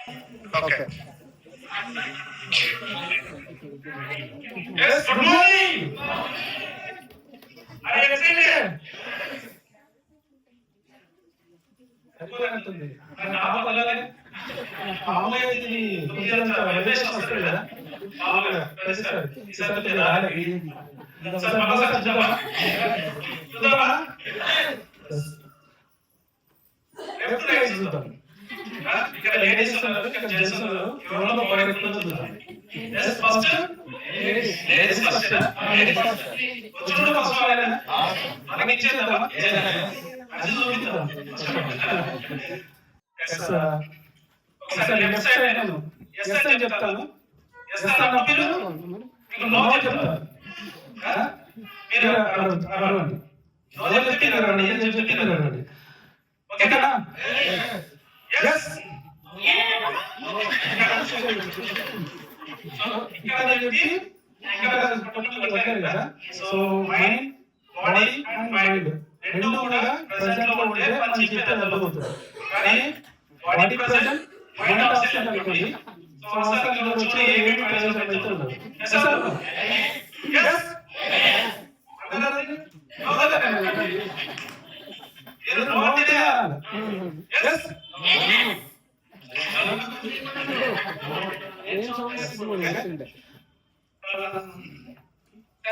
Okay. Yes, good morning. Are you excited? సరిపోయినట్టుంది. నాకు పాప అలాగే మామూలుగా ఇది కొంచెం వైబ్రేషన్ వస్తుంది కదా మామూలుగా ప్రతిసారి ఈసారి కొద్దిగా రాలేదు. ఒకసారి మరోసారి చూద్దామా? చూద్దామా? లెఫ్ట్ రైట్ చూద్దాం. ఇక్కడ లేడీస్ ఉన్నారు, ఇక్కడ జెంట్స్ ఉన్నారు. ఎవరిలో పరిగెత్తుతుందో చూద్దాం. yes ఫస్ట్ లేడీస్ ఫస్ట్ చూడు ఫస్ట్ వాళ్ళేనా మనకి ఇచ్చేద్దామా అది చూపిద్దాం. ఒకసారి లెఫ్ట్ సైడ్ నేను ఎస్ అని చెప్తాను. ఎస్ అన్నప్పుడు మీకు నో చెప్తాను. మీరు అరవండి. నో చెప్తే అరవండి, ఏం చెప్తే అరవండి. ఓకేనా? yes ఇక్కడ చెప్పి ఇక్కడ పట్టుకుని కదా. So mind body and mind రెండు కూడా ప్రెసెంట్ లో ఉంటే మనం చెప్పేది అర్థమవుతుంది. కానీ బాడీ ప్రెసెంట్ మైండ్ అబ్సెంట్ అనుకోండి. సో అసలు ఇక్కడ వచ్చే ఏమేమి ప్రయోజనం అయితే ఉండదు. yes yes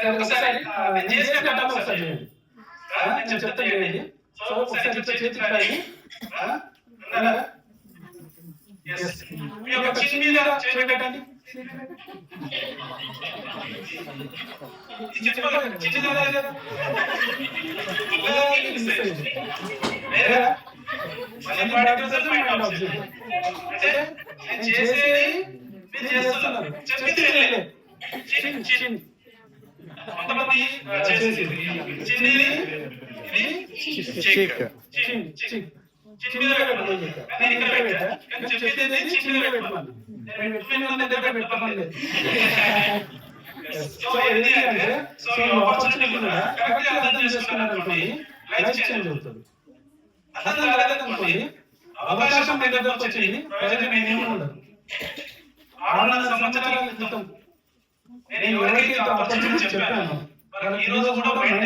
ఒకసారి నేను చెప్తాను చేయండి. సో ఒకసారి చేతి పైకి మీ యొక్క చిన్న మీద చేతి పెట్టండి. చేసేది మీరు చేస్తున్నారు, చెప్పేది కొంతమంది చేసేది చిన్నది చిన్నదిగా పెట్టమని నేను ఇక్కడ పెట్టా, చెప్పేది చిన్నదిగా పెట్టమని సో ఎందుకంటే సో ఆపర్చునిటీ కూడా కరెక్ట్ అర్థం చేసుకున్నారు అనుకోండి లైఫ్ చేంజ్ అవుతుంది. అర్థం కాలేదనుకోండి అవకాశం మీ దగ్గరకు వచ్చింది, ప్రయోజనం ఏమీ ఉండదు. 6 సంవత్సరాల క్రితం నేను ఎవరికైతే ఆపర్చునిటీ చెప్పాను వాళ్ళకి ఈ రోజు కూడా మైండ్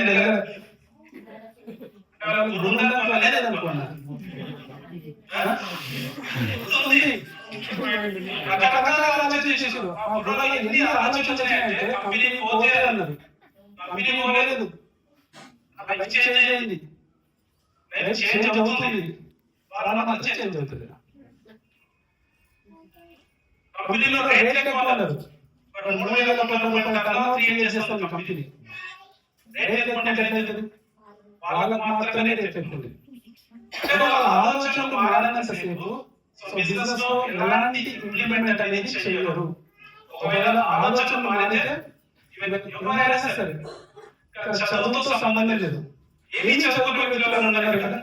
లేదనుకున్నాను. రకరకాల ఆలోచన చేశారు. ఆ బుర్రలో ఎన్ని ఆలోచనలు వచ్చాయంటే కంపెనీ పోతే అన్నారు, కంపెనీ పోలేదు, లైఫ్ చేంజ్ అయింది, లైఫ్ చేంజ్ అవుతుంది, వాళ్ళ మధ్య చేంజ్ అవుతుంది. కంపెనీలో రేట్ ఎక్కువ అన్నారు, 3,000 కోట్ల రూపాయల టర్నోవర్ క్రియేట్ చేస్తుంది కంపెనీ. రేట్ ఎక్కువ అంటే ఎట్లయితుంది? వాళ్ళకు మాత్రమే రేట్ ఎక్కువ. అంటే వాళ్ళ ఆలోచనలు మారినంతసేపు బిజినెస్ లో ఎలాంటి ఇంప్లిమెంట్ అనేది చేయరు. ఒకవేళ ఆలోచనలు మారితే ఎవరైనా సరే చదువుతో సంబంధం లేదు, ఏమీ చదువుకునే వ్యక్తులు ఉన్నారు కదా.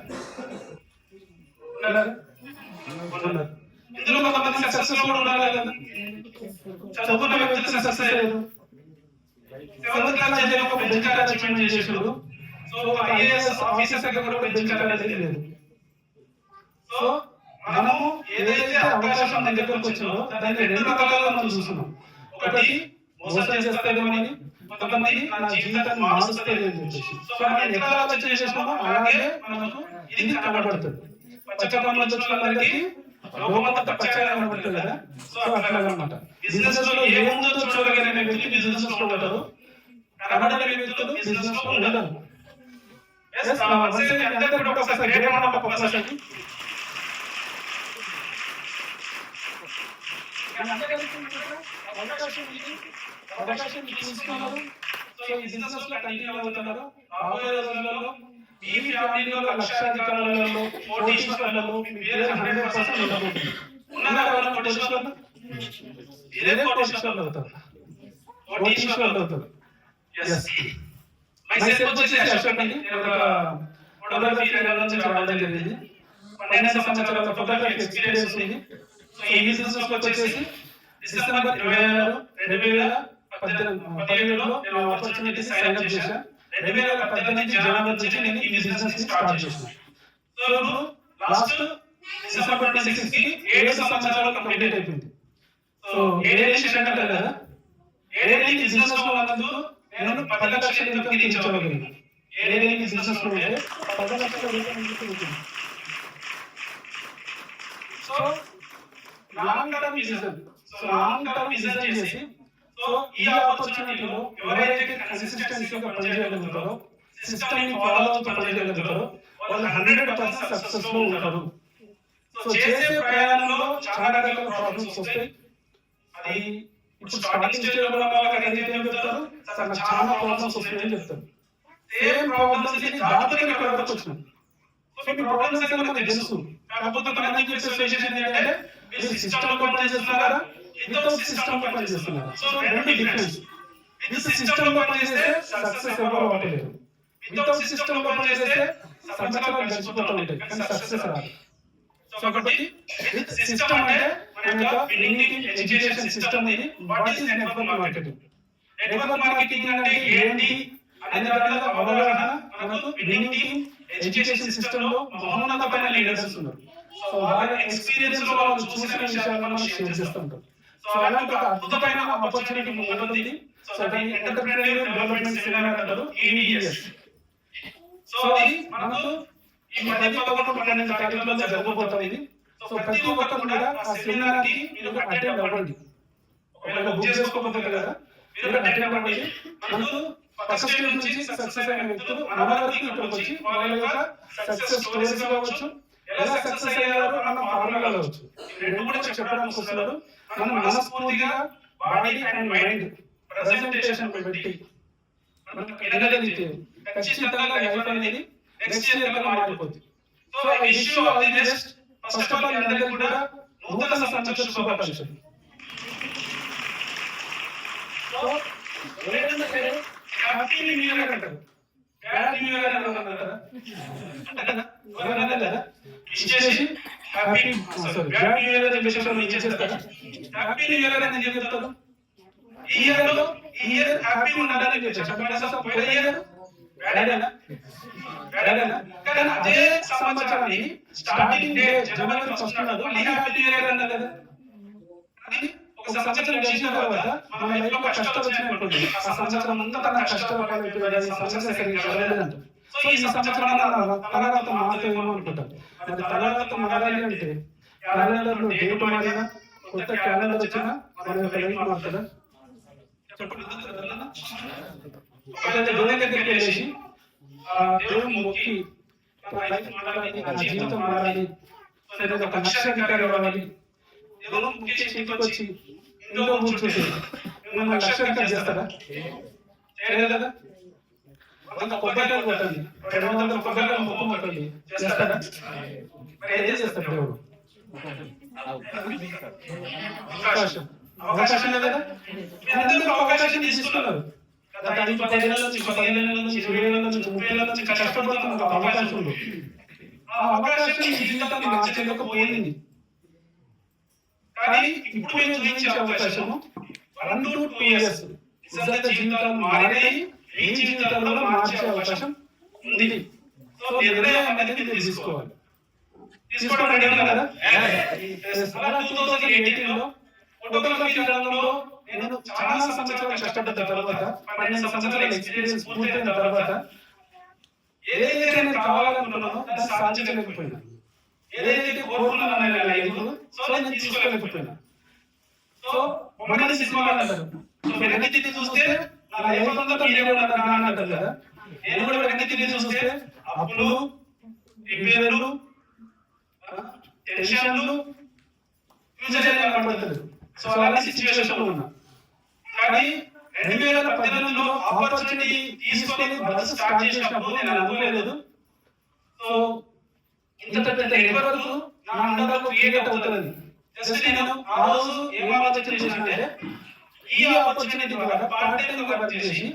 ఇందులో కొంతమంది సక్సెస్ కూడా ఉన్నారు కదా. చదువుకున్న వ్యక్తులు సక్సెస్ అయ్యారు, 7th క్లాస్ చదివి ఒక బెంచ్ కార్ అచీవ్మెంట్ చేసేవారు. సో ఒక ఐఏఎస్ ఆఫీసర్ దగ్గర కూడా బెంచ్ కార్ అనేది లేదు. సో మనము ఏదైతే అవకాశం మన దగ్గరకు వచ్చిందో దాన్ని 2 రకాలుగా మనం చూస్తున్నాం. ఒకటి మోసం చేస్తామని, కొంతమంది నా జీవితాన్ని మారుస్తుంది అని చెప్పేసి. సో మనం ఎట్లా ఆలోచన చేసినామో అలాగే మనకు ఇది కనబడుతుంది. పచ్చకమ్మ చూసినందరికీ లోకమంతా పచ్చగా కనబడుతుంది కదా. సో అట్లా అన్నమాట. బిజినెస్ లో ఏముందో చూడగలిగిన వ్యక్తి బిజినెస్ లో ఉంటారు, కనబడని వ్యక్తులు బిజినెస్ లో ఉండరు. అవకాశం తీసుకున్నారు. సో ఈ బిజినెస్ లో కంటిన్యూ అవుతున్నారు. రాబోయే రోజులలో మీ ఫ్యామిలీలో లక్షాధికారులలో, కోటీశ్వరులలో మీ పేరు 100% ఉండబోతుంది. ఉన్నారా ఎవరైనా కోటీశ్వరులు? మీరే కోటీశ్వరులు అవుతారు, కోటీశ్వరులు అవుతారు. మైసెల్ఫ్ వచ్చేసి అశోక్ అండి. నేను ఒక ఫోటోగ్రఫీ రంగం నుంచి రావడం జరిగింది. 12 సంవత్సరాల ఫోటోగ్రఫీ ఎక్స్పీరియన్స్ ఉంది. సో ఈ బిజినెస్ లో వచ్చేసి డిసెంబర్ 26, 2017లో నేను ఆపర్చునిటీ సైన్ అప్ చేశాను. 2018 జనవరి నుంచి నేను ఈ బిజినెస్ ని స్టార్ట్ చేశాను. సో లాస్ట్ డిసెంబర్ 26 కి 7 సంవత్సరాలు కంప్లీట్ అయిపోయింది. సో ఏడేళ్ళు స్టూడెంట్ అంటారు కదా, ఏడేళ్ళు బిజినెస్ లో ఉన్నందుకు నేను 10 లక్షల ఇన్కమ్ రీచ్ అవ్వగలిగాను. ఏడేళ్ళు బిజినెస్ లో ఉంటే 10 లక్షల income. So long term vision చేసి సో ఈ ఆపర్చునిటీలో ఎవరైతే కన్సిస్టెన్సీగా పనిచేయగలుగుతారో, సిస్టమ్ ని ఫాలో అవుతూ పనిచేయగలుగుతారో వాళ్ళు 100% సక్సెస్ లో ఉంటారు. సో చేసే ప్రయాణంలో చాలా రకాల ప్రాబ్లమ్స్ వస్తాయి. అది ఇప్పుడు స్టార్టింగ్ స్టేజ్ లో ఉన్న వాళ్ళకి అయితే ఏం చెప్తారు, సార్ నాకు చాలా ప్రాబ్లమ్స్ వస్తాయని చెప్తారు. సేమ్ ప్రాబ్లమ్స్ ని దాటుకొని ఇక్కడ వరకు వచ్చినాం. సో మీ ప్రాబ్లమ్స్ అయితే మనకు తెలుసు. కాకపోతే మనం చెప్పే సొల్యూషన్ ఏంటంటే మీరు సిస్టమ్ లో పనిచేస్తున్నారా, వితౌట్ సిస్టమ్ లో పనిచేస్తున్నారా. సో రెండు డిఫరెన్స్. విత్ సిస్టమ్ లో పనిచేస్తే సక్సెస్ ఎవరు అవ్వలేరు. వితౌట్ సిస్టమ్ లో పనిచేస్తే సంవత్సరాలు గడిచిపోతూ ఉంటాయి కానీ సక్సెస్ రాదు. సో కాబట్టి విత్ సిస్టమ్ అంటే మనకు విన్నింగ్ ఎడ్యుకేషన్ సిస్టమ్ ఇది. What is network marketing? Network marketing అంటే ఏంటి అనే దాని మీద అవగాహన మనకు విన్నింగ్ ఎడ్యుకేషన్ సిస్టమ్ లో మహోన్నతమైన లీడర్స్ ఉన్నారు. సో వాళ్ళ ఎక్స్పీరియన్స్ లో వాళ్ళు చూసిన విషయాలను మనం షేర్ చేస్తుంటాం. సో అలాంటి ఒక అద్భుతమైన ఆపర్చునిటీ ముందుంది. సో దాన్ని ఎంటర్‌ప్రెన్యూర్ డెవలప్మెంట్ సెమినార్ అంటారు, EDS. సో అది మనకు ఈ 10, 11, 12 తారీఖులలో జరగబోతుంది. సో ప్రతి ఒక్కరు కూడా ఆ సెమినార్ కి మీరు అటెండ్ అవ్వండి. ఒకవేళ బుక్ చేసుకోకపోతే కదా మీరు అటెండ్ అవ్వండి. మనకు ఫస్ట్ స్టేజ్ నుంచి సక్సెస్ అయిన వ్యక్తులు మన వరకు ఇక్కడికి వచ్చి వాళ్ళ యొక్క సక్సెస్ స్టోరీస్ కావచ్చు, ఎలా సక్సెస్ అయ్యారు అన్న ఫార్ములా కావచ్చు, రెండు కూడా చెప్పడానికి వస్తున్నారు. మనం మనస్ఫూర్తిగా బాడీ అండ్ మైండ్ ప్రెజెంటేషన్ పెట్టి మనం ఎదగలిగితే ఖచ్చితంగా లైఫ్ అనేది నెక్స్ట్ ఇయర్ కల్లా మారిపోతుంది. So I wish you all the best. First of all అందరికీ కూడా నూతన సంవత్సర శుభాకాంక్షలు. సో ఏదైనా సరే హ్యాపీ న్యూ ఇయర్ అంటారు, బ్యాడ్ న్యూ ఇయర్ అంటారా? ఇచ్చేసి happy sorry bad new year అని చెప్పేసి ఇచ్చేస్తారా? హ్యాపీ న్యూ ఇయర్ అని ఎందుకు చెప్తారు? ఈ ఇయర్ హ్యాపీ ఉండాలని చెప్పేసి పోయిన ఇయర్ బ్యాడేనా? కానీ అదే సంవత్సరాన్ని స్టార్టింగ్ డే జనవరి 1 నాడు మళ్ళీ హ్యాపీ న్యూ ఇయర్ అన్నారు కదా. ఒక సంవత్సరం చేసిన తర్వాత మన లైఫ్ లో కష్టాలు వచ్చినాయనుకోండి, ఆ సంవత్సరం అంతా నా కష్టాలు అయిపోయింది, ఈ సంవత్సరం సరిగ్గా జరగలేదంట. సో ఈ సంవత్సరం తలరాత మారుతుందేమో అనుకుంటాం. మరి తలరాత మారాలి అంటే క్యాలెండర్ లో డేట్ మారినా, కొత్త క్యాలెండర్ వచ్చినా మన యొక్క లైఫ్ మారుతుందా? దేవుని దగ్గరికి వెళ్ళేసి దేవుని మొక్కి లైఫ్ మారాలి, నా జీవితం మారాలి, ఒక లక్షాధికారి అవ్వాలి, దేవుని ముఖ్య ఇంటికి వచ్చి ఇంట్లో కూర్చుంటే మిమ్మల్ని లక్షాధికారి చేస్తారా? చేయలేదు కదా. 100 కొబ్బరికాయలు కొట్టండి, 200 కొబ్బరికాయలు మొక్కు కొట్టండి, చేస్తారా? మరి ఏం చేస్తారు దేవుడు? అవకాశం లేదు కదా. మీరందరూ అవకాశం తీసుకున్నారు. గత 5-10 ఏళ్ల నుంచి, 15 ఏళ్ల నుంచి, 20 ఏళ్ల నుంచి, 30 ఏళ్ల నుంచి కష్టపడుతున్న ఒక అవకాశం ఉంది. ఆ అవకాశం మీ జీవితాన్ని మార్చలేకపోయింది. కానీ ఇప్పుడు నేను చూపించే అవకాశము 1 to 2 years నిజంగా జీవితాలు మారాయి, మీ జీవితాల్లో మార్చే అవకాశం ఉంది. సో నిర్ణయం అనేది మీరు తీసుకోవాలి. తీసుకోవడం కదా. అలా 2018 లో ఫోటోగ్రఫీ రంగంలో నేను చాలా సంవత్సరాలు కష్టపడ్డ తర్వాత, 12 సంవత్సరాల ఎక్స్పీరియన్స్ పూర్తయిన తర్వాత ఏదైతే నేను కావాలనుకున్నానో దాన్ని సాధించలేకపోయినా, ఏదైతే కోరుకున్నానో నేను లైఫ్ సో నేను తీసుకోలేకపోయినా. సో మొన్న సినిమా అంటారు, మీరు అన్నిటిని చూస్తే నా లైఫ్ అంతా మీరే ఉన్నారు అంటారు కదా. నేను కూడా అన్నిటిని చూస్తే అప్పులు, రిపేర్లు, టెన్షన్లు, ఫ్యూచర్ ఏం కనబడతలేదు. సో అలాంటి సిచ్యువేషన్ లో ఉన్నా. కానీ 2018లో ఆపర్చునిటీ తీసుకొని బస్ స్టార్ట్ చేసినప్పుడు నేను అనుకోలేదు సో ఇంత పెద్ద నెట్వర్క్ నా అండర్లో క్రియేట్ అవుతుందని. జస్ట్ నేను ఆ రోజు ఏం ఆలోచన చేశానంటే ఈ ఆపర్చునిటీ ద్వారా పార్ట్ టైం గా వర్క్ చేసి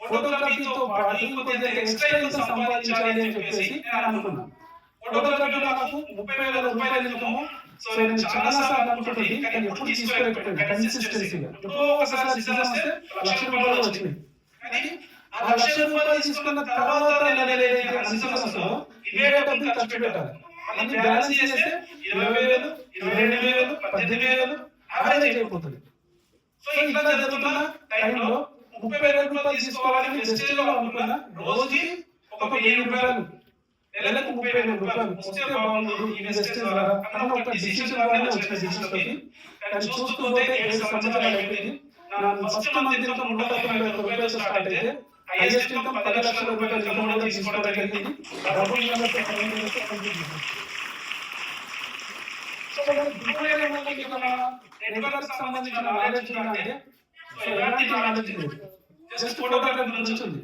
ఫోటోగ్రఫీతో పాటు ఇంకొద్దిగా ఎక్స్ట్రా ఇన్కమ్ సంపాదించాలి అని చెప్పేసి నేను అనుకున్నాను. ఫోటోగ్రఫీలో నాకు 30,000 రూపాయలు ఇన్కమ్. సో నేను చాలా సార్లు అనుకుంటుంది కానీ ఎప్పుడు తీసుకోలేకపోయింది కన్సిస్టెన్సీగా. ఎప్పుడో ఒకసారి సీజన్ వస్తే 1,00,000 రూపాయలు వచ్చినాయి. కానీ ఆ 1,00,000 రూపాయలు తీసుకున్న తర్వాత నేను ఏదైతే సీజన్ వస్తుందో ఇవే డబ్బులు ఖర్చు పెట్టాలి. అన్ని బ్యాలెన్స్ చేస్తే 20,000, 22,000, 18,000 యావరేజ్ అయిపోతుంది. సో ఇట్లా జరుగుతున్న టైంలో 30,000 రూపాయలు తీసుకోవాలని వెస్టేజ్ లో అనుకున్న రోజుకి ఒక 1,000 రూపాయలు, నెలకు 30,000 రూపాయలు వస్తే బాగుండు ఈ వెస్టేజ్ ద్వారా అన్న ఒక డిసిషన్ వల్లనే వచ్చిన డిసిషన్ తోటి. కానీ చూస్తూ పోతే 7 సంవత్సరాలు అయిపోయింది. నా ఫస్ట్ మంత్ ఇన్కమ్ 190 రూపాయలు స్టార్ట్ అయితే హైయెస్ట్ ఇన్కమ్ 10 లక్షల రూపాయలు ఇన్కమ్ కూడా తీసుకోవడం జరిగింది. డబ్బులు ఇవ్వడంతో నెట్వర్క్ సంబంధించిన నాలెడ్జ్ అంటే ఎలాంటి నాలెడ్జ్ లేదు, జస్ట్ ఫోటోగ్రఫీ గురించి ఉంది.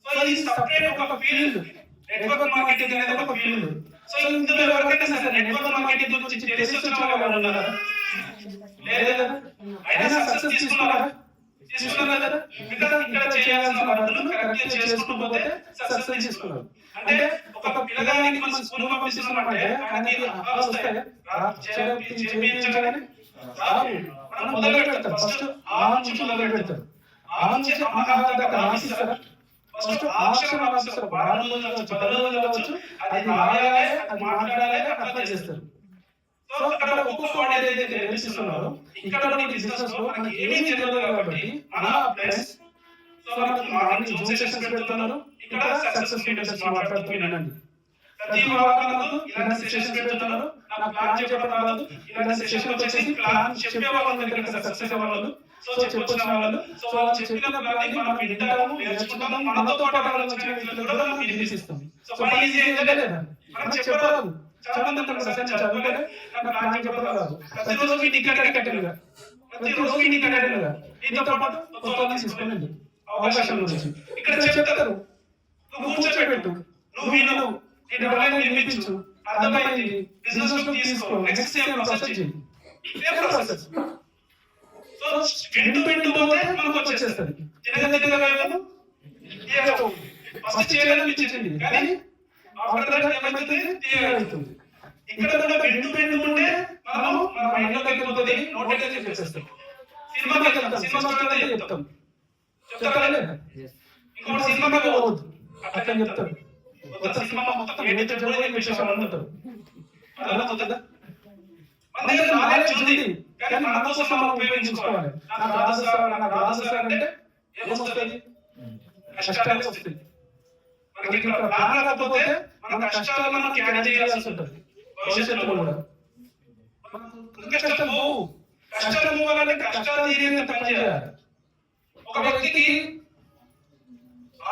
సో ఇది సపరేట్ ఒక ఫీల్డ్, నెట్వర్క్ మార్కెటింగ్ అనేది ఒక ఫీల్డ్. సో ఇందులో ఎవరికైనా సరే నెట్వర్క్ మార్కెటింగ్ గురించి తెలిసి వచ్చిన వాళ్ళు ఉన్నారా? లేదు కదా? అయినా సక్సెస్ తీసుకున్నారా? తీసుకున్నారు కదా? ఇక్కడ చేయాల్సిన వర్కులు కరెక్ట్ చేసుకుంటూ పోతే సక్సెస్ తీసుకున్నారు. అంటే ఒక పిల్లగానికి మనం స్కూల్ పంపిస్తున్నామంటే ఆయనకి అప్పాలు వస్తాయి, చేయించగానే మనం మొదలు పెడతాం. ఫస్ట్ ఆ నుంచి మొదలు పెడతారు, ఆ నుంచి దాకా రాసిస్తారా? ఫస్ట్ ఆ అక్షరం రాసిస్తారు. వారం రోజులు కావచ్చు, 10 రోజులు కావచ్చు, అది రాయాలి, అది మాట్లాడాలి, అట్లా చేస్తారు. సో అక్కడ ఒక్కొక్క వాడు ఏదైతే నేర్పిస్తున్నారో ఇక్కడ బిజినెస్ లో మనకి ఏమీ తెలియదు కాబట్టి మన ప్లస్ సో మనకి మార్నింగ్ జూమ్ సెషన్స్ పెడుతున్నారు, ఇక్కడ సక్సెస్ ఫీచర్స్ మాట్లాడుతున్నానండి. ప్రతి వారం నాకు ఇలాంటి సెషన్స్ పెడుతున్నారు. నాకు ప్లాన్ చెప్పడం రాదు, ఇలాంటి సెషన్ వచ్చేసి ప్లాన్ చెప్పే వాళ్ళు ఇక్కడ సక్సెస్ అవ్వాలి. సో చెప్పొచ్చిన వాళ్ళు, సో వాళ్ళు చెప్పిన ప్లాన్ ని మనం వింటాము, నేర్చుకుంటాము, మనతో పాటు వాళ్ళు వచ్చిన వ్యక్తులు కూడా మనం నిర్మిస్తాం. సో పని ఈజీ అయితే లేదా మనం చెప్పరాదు. చాలా మంది అంటారు సార్ చదువుకుంటే నాకు ప్లాన్ చెప్పడం రాదు, ప్రతిరోజు మీటింగ్ కట్టాను కదా, ప్రతిరోజు మీటింగ్ కట్టాను కదా, దీంతో పాటు కొత్త తీసుకోండి అవకాశం గురించి ఇక్కడ చెప్తారు. నువ్వు కూర్చోబెట్టు, నువ్వు విను, నేను ఎవరైనా నిర్మించు, అర్థమైంది, బిజినెస్ లో తీసుకో, నెక్స్ట్ సేమ్ ప్రాసెస్ చేయి. ఇదే ప్రాసెస్. సో వింటూ పోతే మనకు వచ్చేస్తుంది. ఫస్ట్ చేయాలని ఇచ్చింది కానీ ఆఫ్టర్ దట్ ఏమైతుంది, క్లియర్ అవుతుంది. ఇక్కడ కూడా వింటూ ఉంటే మనము మన మైండ్ లోకి వెళ్ళిపోతుంది, నోటెడ్ చేసేస్తాం. సినిమాకి వెళ్తాం, సినిమా స్టోరీ చెప్తాం, చెప్తారా లేదా? ఇంకోటి సినిమాకి పోవద్దు అట్లా చెప్తారు. కొత్త సినిమా మొత్తం ఏదైతే జరుగుతుందో విశేషాలు ఉంటారు. అర్థమవుతుందా? మన దగ్గర నాలెడ్జ్ ఉంది కానీ మన కోసం మనం ఉపయోగించుకోవాలి. నాకు రాదు సార్ అంటే ఏమొస్తుంది? కష్టాలే వస్తాయి. మనకి ఇక్కడ ప్లాన్ రాకపోతే మన కష్టాలు మనం క్యారీ చేయాల్సి ఉంటుంది భవిష్యత్తులో కూడా. కష్టాలు పోవు, కష్టాలు పోవాలంటే కష్టాలు తీరేంత పని చేయాలి. ఒక వ్యక్తికి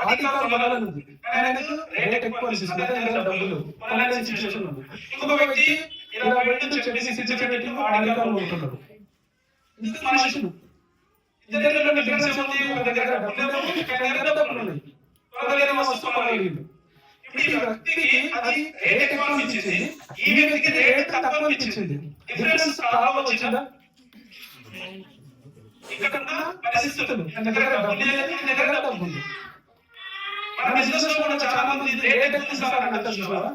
ఆర్థిక బలాలను ఉంది కానీ ఆయనకు రేట్ ఎక్కువ అనిపిస్తుంది, డబ్బులు కొనలేని సిచ్యువేషన్ ఉంది. ఇంకొక వ్యక్తి 20 నుంచి చెప్పేసి సిచ్యువేషన్ ఆర్థికంగా ఉంటున్నాడు. ఇది మనుషులు ఇద్దరిలో డిఫరెన్స్ ఉంది. ఒక దగ్గర డబ్బులు ఉన్నాయి, కొనలేని వస్తువు కొనలేడు. ఇప్పుడు ఈ వ్యక్తికి అది రేట్ ఎక్కువ అనిపించింది, ఈ వ్యక్తికి రేట్ తక్కువ అనిపించింది. డిఫరెన్స్ చాలా వచ్చిందా? ఇక్కడ పరిస్థితులు దగ్గర డబ్బు లేదు, దగ్గర డబ్బు ఉంది. మన బిజినెస్ లో కూడా చాలా మంది రేట్ ఎక్కువ ఇస్తారని అంటారు చూసారా?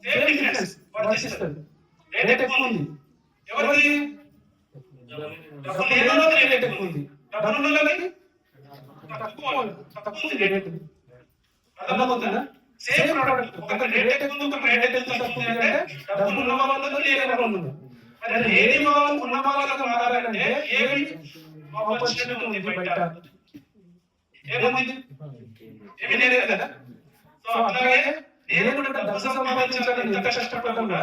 సేమ్ డిఫరెన్స్ వర్తిస్తుంది. రేట్ ఎక్కువ ఉంది ఎవరికి? డబ్బు లేని వాళ్ళకి రేట్ ఎక్కువ ఉంది, డబ్బు ఉన్న వాళ్ళకి తక్కువ రేట్. అర్థమవుతుందా? సేమ్ ప్రోడక్ట్ ఒక రేట్ ఎక్కువ ఉంది, ఒక రేట్ ఎక్కువ తక్కువ అంటే డబ్బు ఉన్న వాళ్ళు లేని వాళ్ళు ఉన్నారు. మరి లేని వాళ్ళు ఉన్న వాళ్ళకి మారాలంటే ఏమి ఆపర్చునిటీ ఉంది బయట? ఏముంది? ఏమీ లేదు కదా. సో అట్లాగే నేను కూడా డబ్బు సంపాదించాలని ఎంత కష్టపడ్డా కూడా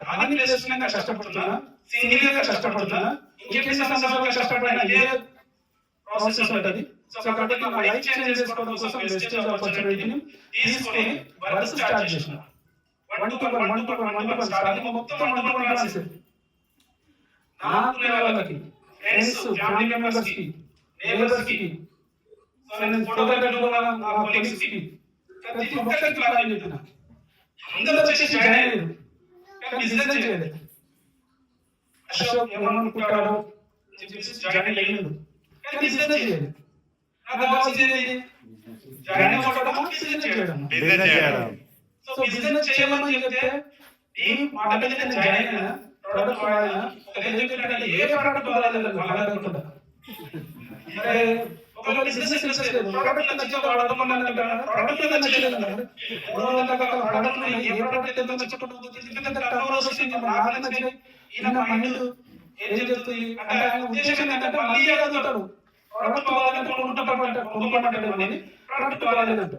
రాని ప్లేస్ మీద కష్టపడుతున్నా, సీనియర్ గా కష్టపడుతున్నా, ఇంకెన్ని సంవత్సరాలు కష్టపడినా ఏ ప్రాసెస్ ఉంటుంది. సో కాబట్టి నా లైఫ్ చేంజ్ చేసుకోవడం కోసం వెస్టేజ్ ఆపర్చునిటీని తీసుకొని వర్క్ స్టార్ట్ చేసిన. 1 to 1 స్టార్టింగ్ మొత్తం 1 to 1 రాసేది. నాకు వాళ్ళకి ఫ్రెండ్స్, ఫ్యామిలీ మెంబర్స్ కి, నేబర్స్ కి, సో నేను ఫోటోగ్రఫీ నా కొలీగ్స్ కి ప్రతి ఒక్కరికి ప్లాన్ చెప్పిన. అందరూ వచ్చేసి జాయిన్ అయ్యారు కానీ బిజినెస్ చేయలేదు. అశోక్ ఏమనుకుంటాడో జాయిన్ అయ్యాడు కానీ బిజినెస్ చేయలేదు. నాకు కావాల్సింది జాయిన్ అవ్వడమా, బిజినెస్ చేయడం. సో బిజినెస్ చేయమని చెప్తే ఈ మాట మీద నేను జాయిన్ అయినా, ప్రోడక్ట్ వాడినా, ఒక ఏ ప్రోడక్ట్ వాడాలి వాళ్ళనుకుంటా. ఒక ఒకవేళ బిజినెస్ ఇంట్రెస్ట్ లేదు, ప్రోడక్ట్ నచ్చిన వాడమని అంటారు, ప్రోడక్ట్ నచ్చలేదు అన్నారు. 300 రకాల ప్రోడక్ట్లు ఉన్నాయి, ఏ ప్రోడక్ట్ ఎంత నచ్చకుండా ఎందుకంటే టర్న్ వస్తుంది, నాకు నచ్చినాయి ఈయన మైండ్ ఏం చెప్తుంది అంటే ఆయన ఉద్దేశం ఏంటంటే మళ్ళీ అడుగుతాడు ప్రోడక్ట్ బాగాలంటే కొనుక్కోమంటాడు కానీ ప్రోడక్ట్ బాగాలేదంట.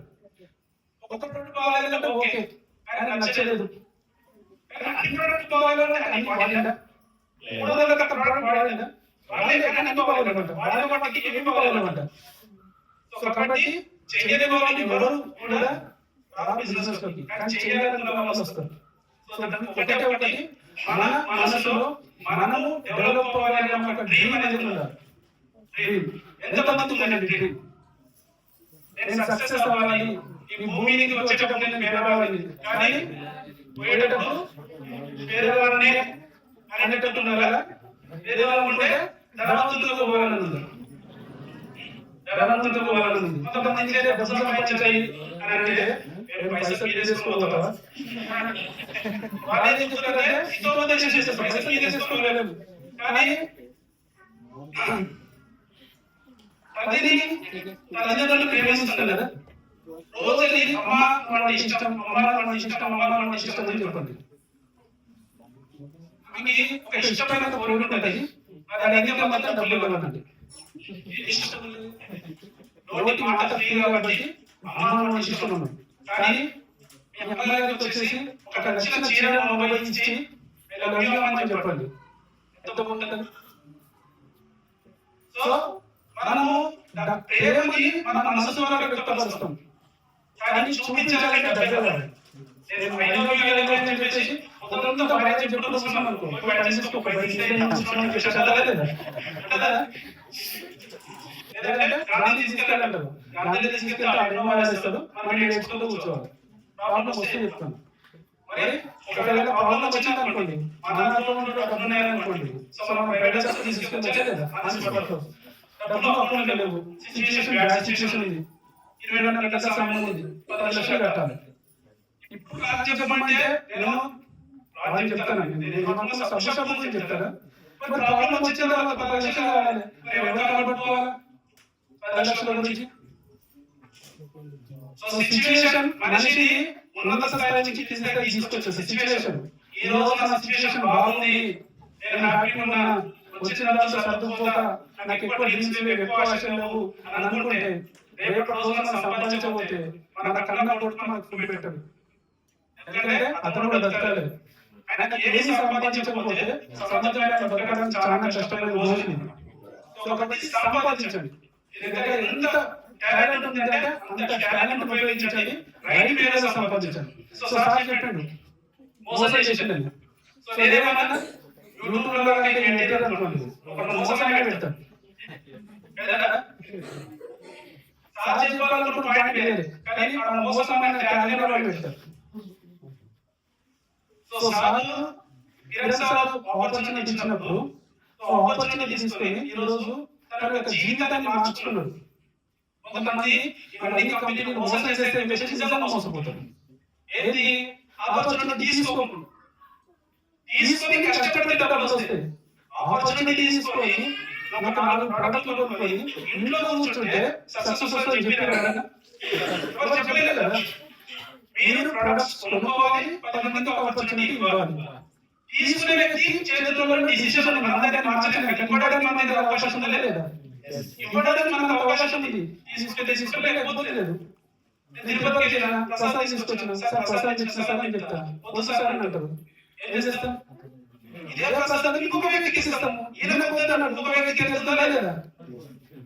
ఒక ప్రోడక్ట్ బాగాలేదంటే ఓకే, ఆయన నచ్చలేదు. అన్ని ప్రోడక్ట్ బాగాలేదంటే అన్ని బాగాలేదా, 300 రకాల ప్రోడక్ట్ బాగాలేదా, బాగాలేదు కానీ అన్ని బాగాలేదంట, బాగా వాటికి ఏమి బాగాలేదంట. సో కాబట్టి చేయని వాళ్ళు ఎవరు కూడా బిజినెస్ లోకి కానీ చేయాలనుకున్న వాళ్ళు వస్తారు. సో ఒకటే ఒకటి మన మనసులో మనము డెవలప్ అవ్వాలి అన్న ఒక డ్రీమ్ అనేది ఉండాలి. డ్రీమ్ ఎంతమంది ఉందండి డ్రీమ్, నేను సక్సెస్ అవ్వాలి, ఈ భూమి మీద వచ్చేటప్పుడు నేను పేదవాడిని కానీ పోయేటప్పుడు పేదవాడిని అనేటట్టు ఉండాలా, పేదవాళ్ళు ఉంటే ధనవంతులుగా పోవాలని ఉంది, ధనవంతులుగా పోవాలని ఉంది. కొంతమంది డబ్బు సంపాదించాలి అని అంటే పైసలు తీసుకోగలుగుతావా, వాళ్ళు ఏం చెప్తారంటే హితోపదేశం చేస్తారు, పైసలు తీసుకోగలము కానీ తల్లిదండ్రులు ప్రేమిస్తారు కదా, రోజు అమ్మ మన ఇష్టం, అమ్మ మన ఇష్టం, అమ్మ మన ఇష్టం అని చెప్పండి. మీకు ఒక ఇష్టమైన కోరిక ఉంటుంది, అది అధిక మాత్రం డబ్బులు ఇవ్వాలండి. నోటి మాట ఫ్రీ కాబట్టి అమ్మ మన ఇష్టం ఉన్నాం కానీ మీ అమ్మాయి గారికి వచ్చేసి ఒక నచ్చిన చీర మొబైల్ ఇచ్చి అని చెప్పండి, ఎంత బాగుంటుంది. సో మనము ప్రేమని మన మనసు ద్వారా వ్యక్తపరుస్తాం కానీ చూపించాలంటే దగ్గర చెప్పేసి కొంత బయట చెప్పుడు వస్తున్నాం అనుకో, ఎందుకంటే గాంధీ తీసుకెళ్ళంటారు, గాంధీ తీసుకెళ్తే ఆడేస్తాడు, మనం నేర్చుకుంటూ కూర్చోవాలి. ప్రాబ్లం వస్తే చెప్తాను. మరి ఒకవేళ ప్రాబ్లం వచ్చింది అనుకోండి, మన అకౌంట్ డబ్బులు ఉన్నాయనుకోండి, సో మనం బయట తీసుకొని వచ్చేదా డబ్బులు అకౌంట్ లేవు, సిచ్యువేషన్ బ్యాడ్ సిచ్యువేషన్ ఉంది, 24 లక్షల సంబంధం ఉంది, 10 లక్షలు కట్టాలి. ఇప్పుడు చెప్పమంటే నేను వాళ్ళు చెప్తానండి, నేను సమస్య గురించి చెప్తారా, మరి ప్రాబ్లం వచ్చిన తర్వాత 10 లక్షలు కావాలి, ఎవరు కాబట్టుకోవాలా 10 లక్షల గురించి. సో సిచ్యువేషన్ మనిషిని ఉన్నత స్థాయి నుంచి తీసుకొచ్చేసి సిచ్యువేషన్, ఈ రోజు నా సిచ్యువేషన్ బాగుంది, నేను హ్యాపీగా ఉన్నా, వచ్చిన దాంట్లో సర్దుకుపోతా, నాకు ఎక్కువ డ్రీమ్స్ లేవు, ఎక్కువ ఆశలు లేవు అని అనుకుంటే రేపు రోజు మనం సంపాదించకపోతే మన కన్నా కొడుకు మనకు ఫుడ్ పెట్టదు, ఎందుకంటే అతను కూడా బతకలేదు. ఆయన ఏది సంపాదించకపోతే సమాజంలో బతకడానికి చాలా కష్టమైన రోజులు. సో కాబట్టి సంపాదించండి, ఎందుకంటే ఎంత టాలెంట్ ఉందంటే అంత టాలెంట్ ఉపయోగించండి, రైట్ వేలో సంపాదించండి. సో సార్ చెప్పండి మోసం చేసిందండి, సో ఏదేమన్నా యూట్యూబ్ లో ఎడిటర్ అనుకోండి ఒక మోసమే పెడతాడు, సార్ చెప్పాలనుకుంటే పాయింట్ లేదు కానీ మోసమైన టాలెంట్ వాళ్ళు పెడతారు. సో సార్ ఆపర్చునిటీ ఇచ్చినప్పుడు ఆపర్చునిటీ తీసుకొని ఈ రోజు తన యొక్క జీవితాన్ని మార్చుకున్నాడు. కొంతమంది ఇవన్నీ కంపెనీలు మోసం చేస్తే నిజంగా మోసపోతారు. ఏది ఆపర్చునిటీ తీసుకోకుండా తీసుకొని కష్టపడి డబ్బులు వస్తాయి, ఆపర్చునిటీ తీసుకొని ఒక 4 ప్రొడక్ట్లు కొనుక్కొని ఇంట్లో కూర్చుంటే సక్సెస్ వస్తుంది చెప్పారు కదా, చెప్పలేదు కదా. మీరు ప్రొడక్ట్స్ కొనుక్కోవాలి, 10 మందికి ఆపర్చునిటీ ఇవ్వాలి. తీసుకునే వ్యక్తి చేతుల్లో డిసిషన్ అందరినీ మార్చడానికి ఇవ్వడానికి మన దగ్గర అవకాశం ఉందా లేదా, ఇవ్వడానికి మనకు అవకాశం ఉంది, తీసుకుంటే లేకపోతే లేదు. తిరుపతికి వెళ్ళినా ప్రసాదం తీసుకొచ్చిన సార్ ప్రసాదం ఇచ్చిన సార్ అని చెప్తాను, వద్దు సార్ అని అంటారు, ఏం చేస్తాం, ఇదే ప్రసాదం ఇంకొక వ్యక్తికి ఇస్తాము, ఈయన పోతున్నాడు ఇంకొక వ్యక్తికి వెళ్తుందా లేదా,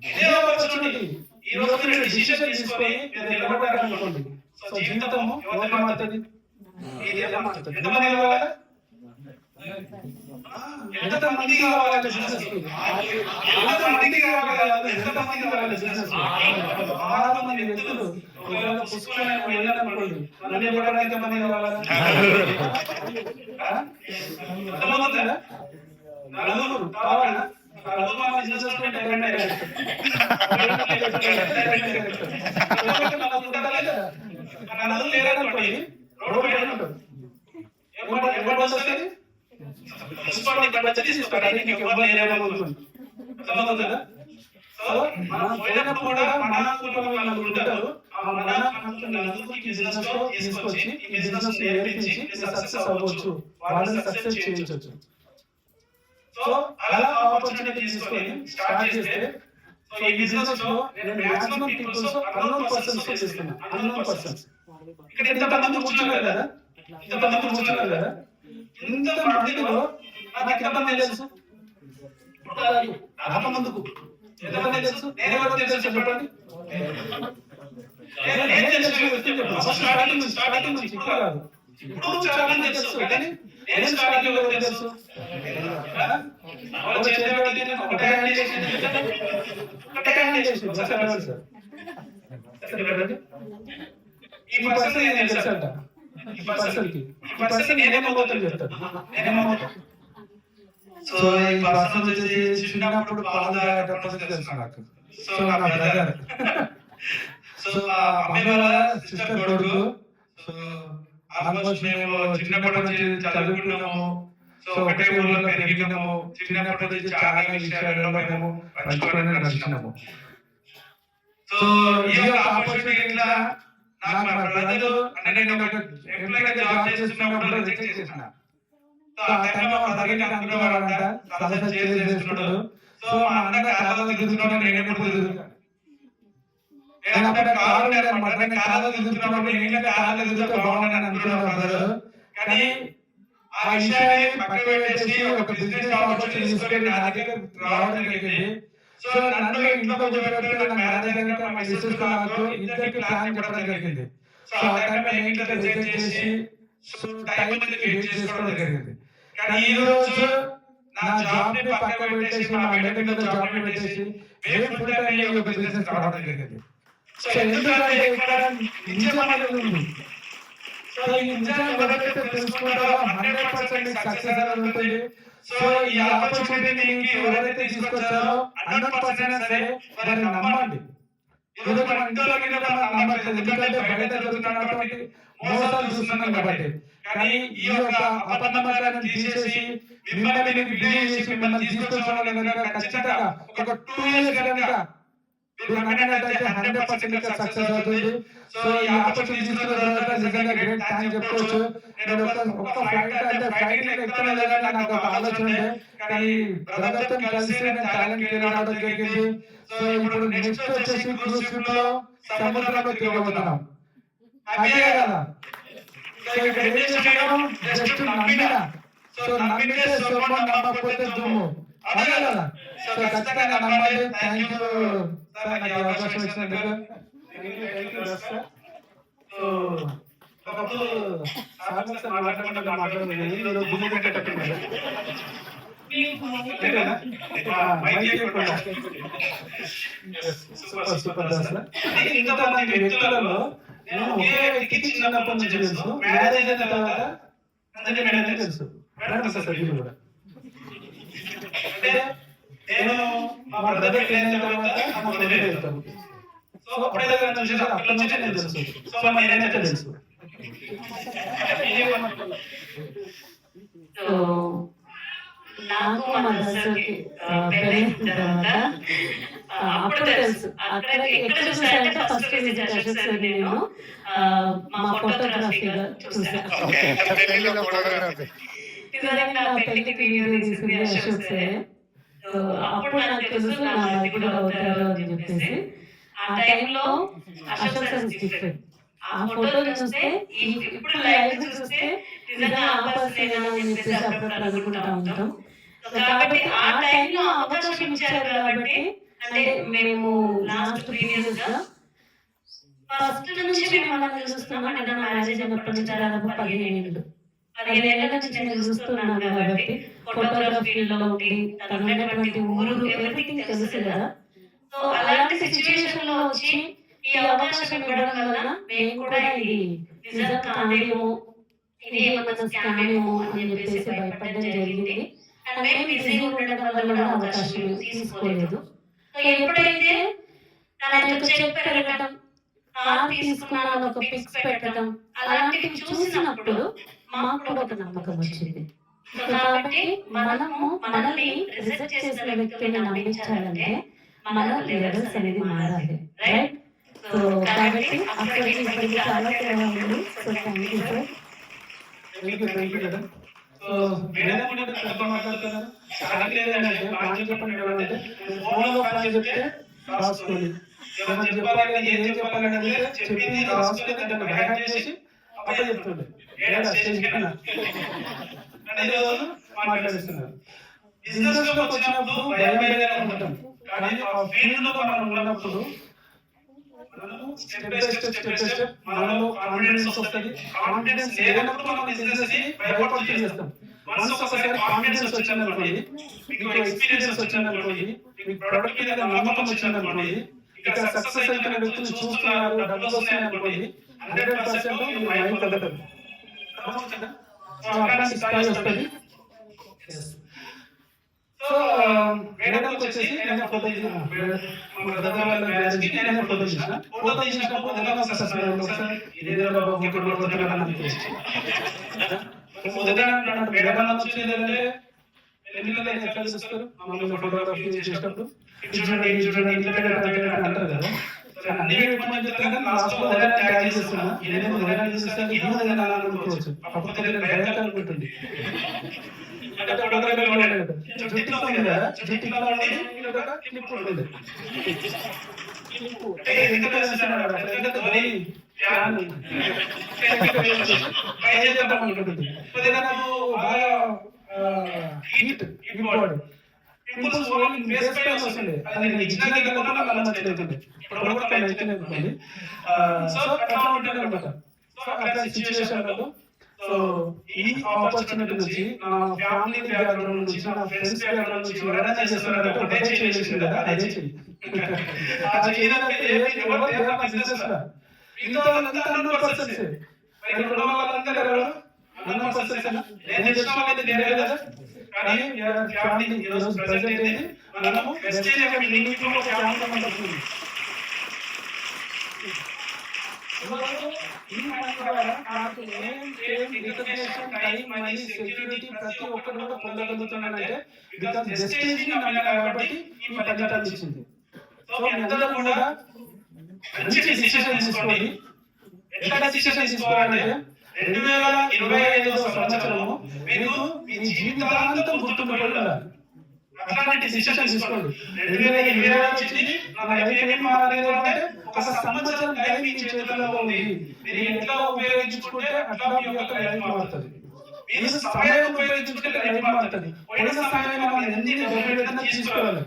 ఇదే ఆపర్చునిటీ. ఈ రోజు మీరు డిసిషన్ తీసుకొని నిలబడ్డారనుకోండి, సో జీవితము ఎవరికి మారుతుంది, ఎంతమంది కావాలి, ఎంతమంది కావాలి బిజినెస్, ఎంతమంది కావాలి, ఎంతమంది కావాలి బిజినెస్. 6 మంది వ్యక్తులు ఒకవేళ పుష్కరమైన వెళ్ళాలనుకోండి, నన్ను ఇవ్వడానికి ఎంతమంది కావాలి, నలుగురు కావాలా, బిజినెస్ నలుగురు లేదనుకోండి రోడ్డు పైన ఉంటుంది, ఎవరు బస్ వస్తుంది మున్సిపాలిటీ బండి వచ్చి తీసుకోవడానికి నీకు ఎవరు లేరేమో అనుకోండి, అర్థమవుతుందా. సో సో మనం పోయినప్పుడు కూడా మన కుటుంబంలో నలుగురు ఉంటారు. ఆ మన నలుగురికి బిజినెస్ లో తీసుకొచ్చి ఈ బిజినెస్ నేర్పించి సక్సెస్ అవ్వచ్చు, వాళ్ళని సక్సెస్ చేయించవచ్చు. సో అలా ఆపర్చునిటీ తీసుకొని స్టార్ట్ చేస్తే సో ఈ బిజినెస్ లో నేను మాక్సిమం పీపుల్స్ అన్నోన్ పర్సన్స్ చేస్తున్నా. అన్నోన్ పర్సన్స్ ఇక్కడ ఇంతమంది కూర్చున్నారు కదా, ఇంత మందిలో నాకు ఎంతమంది తెలుసు? ముందుకు ఎంతమంది తెలుసు? నేను ఎవరికి తెలుసు చెప్పండి. స్టార్టింగ్ నుంచి ఇప్పుడు కాదు, ఇప్పుడు చాలా మంది తెలుసు, కానీ నేను స్టార్టింగ్ లో తెలుసు. ఈ పర్సన్ నేను తెలుసు అంట. ఈ పర్సన్ నేనేమవుతాను చెప్తాను. సో ఈ పర్సన్ వచ్చేసి చిన్నప్పుడు పాలు తాగేటప్పుడు తెలుసు నాకు. సో నా బ్రదర్, సో మమ్మీ వాళ్ళ సిస్టర్ కొడుకు. సో ఆల్మోస్ట్ మేము చిన్నప్పటి నుంచి చదువుకున్నాము. సో ఒకటే ఊళ్ళో పెరిగినాము. చిన్నప్పటి నుంచి చాలా విషయాలలో మేము పంచుకొని నడిచినాము. సో ఈ యొక్క ఆపర్చునిటీ నాకు మా బ్రదర్ అంటే నేను ఒక ఎంప్లాయ్ జాబ్ చేస్తున్నప్పుడు రిజెక్ట్ చేసిన. సో ఆ టైంలో మా దగ్గర అనుకునేవాడంట, సలహా చేస్తున్నాడు. సో మా అన్న కాలంలో దిగుతున్నాడు, నేను ఎప్పుడు దిగుతాను. నేను అక్కడ కారు అనమాట, నేను కాలంలో దిగుతున్నప్పుడు నేను కాలంలో దిగుతూ బాగున్నాను అనుకున్నాను బ్రదర్. కానీ ఆ విషయాన్ని పక్కన పెట్టేసి ఒక బిజినెస్ ఆపర్చునిటీ తీసుకొని నా దగ్గర రావడం జరిగింది. సో నన్ను ఇంట్లో కూర్చోబెట్టి నాకు మ్యారేజ్ అయినాక మా మిస్సెస్ నాకు ఇద్దరికి ప్లాన్ చెప్పడం జరిగింది. సో ఆ టైంలో నేను ఇంకా రిజెక్ట్ చేసి సో టైం అనేది వెయిట్ చేసుకోవడం జరిగింది. కానీ ఈ రోజు నా జాబ్ ని పక్కన పెట్టేసి, మా మెడికల్ మీద జాబ్ ని పెట్టేసి మేము ఫుల్ టైం ఈ యొక్క బిజినెస్ రావడం జరిగింది. సో ఎందుకంటే ఇక్కడ నిజం అనేది ఉంది. సో ఈ నిజాన్ని ఎవరైతే తెలుసుకుంటారో 100% సక్సెస్ అనేది ఉంటుంది. సో ఈ ఆపర్చునిటీ మీకు ఎవరైతే తీసుకొచ్చారో 100% సరే మరి నమ్మండి. ఈరోజు మన ఇంట్లో నమ్మట్లేదు, ఎందుకంటే బయట జరుగుతున్నటువంటి మోసాలు చూస్తున్నాం కాబట్టి. కానీ ఈ యొక్క అపనమ్మకాలను తీసేసి మిమ్మల్ని మీకు బిలీవ్ చేసి మిమ్మల్ని తీసుకొచ్చిన కనుక ఖచ్చితంగా ఒక 2 years కనుక మీరు నమ్మినట్లయితే 100% సక్సెస్ అవుతుంది. సో ఈ ఆపర్చునిటీ తీసుకున్న తర్వాత నిజంగా గ్రేట్ థ్యాంక్స్ చెప్పుకోవచ్చు. నేను ఒక్క ఫైట్ అంటే ఫైటింగ్ ఎక్కువ లేదని నాకు ఒక ఆలోచన ఉండే, కానీ బ్రదర్ తో కలిసి నేను టాలెంట్ రావడం జరిగింది. సో ఇప్పుడు నెక్స్ట్ వచ్చేసి క్రూజ్ షిప్ లో సముద్రంలో తిరగబోతున్నాం. అదే కదా. సో ఇక్కడ ఏం చేస్తున్నాం, జస్ట్ నమ్మినా. సో నమ్మితే సొమ్ము, నమ్మకపోతే దుమ్ము. అదే కదా. సో ఖచ్చితంగా నమ్మండి. థ్యాంక్ యూ సార్, నాకు అవకాశం ఇచ్చినందుకు. Thank you sir. సో ఒకప్పుడు సార్ మాట్లాడుకుంటే గుమ్ము కట్టేటట్టున్నారు. ఇంతమంది వ్యక్తులలో నేను ఒకే వ్యక్తికి చిన్నప్పటి నుంచి తెలుసు, మ్యారేజ్ అయిన తర్వాత అందరికీ మేడం తెలుసు. మేడం సార్ సభ్యులు కూడా నేను మా బ్రదర్ అయిన తర్వాత మా బ్రదర్ వెళ్తాను. సో అప్పుడే దగ్గర నుంచి అప్పటి నుంచి నేను తెలుసు. సో మరి నేనైతే తెలుసు. నాకు మా దర్శనకి పెళ్ళైన తర్వాత అప్పుడు తెలుసు. అక్కడ ఎక్కడ చూసానంటే ఫస్ట్ విజిట్ అశోక్ సార్ నేను మా ఫోటోగ్రఫీగా చూసాను. నా పెళ్లికి వీడియో తీసుకుంది అశోక్ సార్. అప్పుడు నాకు తెలుసు నా ఇప్పుడు అవుతారు అని చెప్పేసి. ఆ టైంలో అశోక్ సార్ డిఫరెంట్. ఆ ఫోటో చూస్తే ఇప్పుడు లైవ్ చూస్తే నిజంగా ఆపర్చునిటీ అని చెప్పేసి అప్పుడప్పుడు అనుకుంటా ఉంటాం. కాబట్టి ఆ టైంలో అవకాశం ఇచ్చారు కాబట్టి, అంటే మేము లాస్ట్ ప్రీవియస్ గా ఫస్ట్ నుంచి మేము మనల్ని చూస్తున్నాం. అంటే నా మ్యారేజ్ అయినప్పటి నుంచి దాదాపు 15 ఏళ్ళ నుంచి నేను చూస్తున్నాను కాబట్టి ఫోటోగ్రఫీలో ఉండి తను ఉన్నటువంటి ఊరు ఎవ్రీథింగ్ తెలుసు కదా. సో అలాంటి సిచ్యువేషన్ లో వచ్చి ఈ అవకాశం ఇవ్వడం వలన మేము కూడా ఇది నిజం కాదేమో, ఇది ఏమన్నా స్కామ్ ఏమో అని చెప్పేసి భయపడడం జరిగింది. అండ్ మేము బిజీగా ఉండడం వల్ల కూడా అవకాశం తీసుకోలేదు. సో ఎప్పుడైతే తన యొక్క చెక్ పెరగడం, కార్ తీసుకున్నాను ఒక పిక్స్ పెట్టడం అలాంటివి చూసినప్పుడు మాకు కూడా ఒక నమ్మకం వచ్చింది. సో కాబట్టి మనము మనల్ని రిజెక్ట్ చేసిన వ్యక్తిని నమ్మించాలంటే మన లెవెల్స్ అనేది మారాలి, రైట్? సో కాబట్టి అక్కడికి ఇప్పటికి చాలా తేడా ఉంది. So thank you sir. Thank you madam. So madam కూడా ఎక్కువ మాట్లాడుతున్నారు. చాలా క్లియర్ ఏంటంటే పాయింట్ చెప్పండి మేడం అంటే ఫోన్లో పాయింట్ చెప్తే రాసుకోండి, ఏమైనా చెప్పాలి ఏం చెప్పాలి అనేది చెప్పింది రాసుకొని దాన్ని బ్యాక్ చేసి అప్పుడు చెప్తుండే ఏడా స్టేజ్ పైన అనేది మాట్లాడిస్తున్నారు. బిజినెస్ లోకి వచ్చినప్పుడు భయం భయంగా ఉంటాం, కానీ ఆ ఫీల్డ్ లో మనం ఉన్నప్పుడు స్టెప్ బై స్టెప్ మనలో కాన్ఫిడెన్స్ వస్తుంది. కాన్ఫిడెన్స్ లేనప్పుడు మనం బిజినెస్ ని భయపడుతూ చేస్తాం. వన్స్ ఒకసారి కాన్ఫిడెన్స్ వచ్చిందనుకోండి, మీకు ఎక్స్పీరియన్స్ వచ్చిందనుకోండి, మీకు ప్రొడక్ట్ మీద నమ్మకం వచ్చిందనుకోండి, ఇక సక్సెస్ అయిన వ్యక్తులు చూస్తున్నారు, డబ్బులు వస్తున్నాయి అనుకోండి, 100% మీ మైండ్ కదలదు. సో అట్లాంటి స్థాయి వస్తుంది. సో మేడంకి వచ్చేసి నేను ఫోటో ఫోటో తీసినప్పుడు మేడం వచ్చింది ఏంటంటే ఎన్నికలు ఎట్లా చూస్తారు మామూలుగా ఫోటోగ్రఫీ చేసినప్పుడు అంటారు కదా. అన్ని పెట్టుకోమని చెప్తాను, లాస్ట్ లో ట్యాగ్ చేస్తున్నా, అనుకోవచ్చు. అప్పుడు భయం అనుకుంటుంది. జుట్టు కదా, జుట్టు క్లిప్ ఉంటుంది. పింపుల్స్ ఫేస్ పైన వస్తుంది, అది ఇచ్చిన నచ్చలేదండి. ఇప్పుడు కూడా పైన ఇచ్చినది. సో అట్లా ఉంటుంది అనమాట. సో అట్లా సిచ్యువేషన్ లో సో ఈ ఆపర్చునిటీ నుంచి నా ఫ్యామిలీ బ్యాక్గ్రౌండ్ నుంచి, నా ఫ్రెండ్స్ బ్యాక్గ్రౌండ్ నుంచి ఎవరైనా చేస్తున్నారంటే ఒకటే చేయాల్సింది కదా, అదే చెయ్యి. అది చేయాలంటే బిజినెస్ ఇంట్లో వాళ్ళంతా అన్నోన్ పర్సన్స్, ఇక్కడ ఉన్న వాళ్ళందరూ ఎవరు అన్నోన్ పర్సన్స్. నేను చేసిన వాళ్ళైతే నేనే కదా, కానీ ఫ్యామిలీ ఈరోజు ప్రెసెంట్ అయింది. మనము వెస్టేజ్ ఫ్యామిలీ మెంబర్స్ సెక్యూరిటీ ప్రతి ఒక్కరు కూడా పొందగలుగుతున్నానంటే బికాస్ వెస్టేజ్ ని నమ్మినా కాబట్టి ఈ ఫలితాలు ఇచ్చింది. సో మీ అందరూ కూడా మంచి డిసిషన్ తీసుకోండి. ఎట్లా డిసిషన్ తీసుకోవాలంటే 2025 సంవత్సరము మీకు మీ జీవితాంతం గుర్తుండిపోయి ఉండాలి. అట్లాంటి డిసిషన్ తీసుకోండి. 2020 వచ్చింది, నా లైఫ్ ఏం మారాలి అంటే ఒక సంవత్సరం టైం మీ చేతుల్లో ఉంది. మీరు ఎట్లా ఉపయోగించుకుంటే అట్లా మీ యొక్క లైఫ్ మారుతుంది. మీరు సమయం ఉపయోగించుకుంటే లైఫ్ మారుతుంది. పోయిన సమయం మనం ఎన్ని విధంగా తీసుకోవాలి.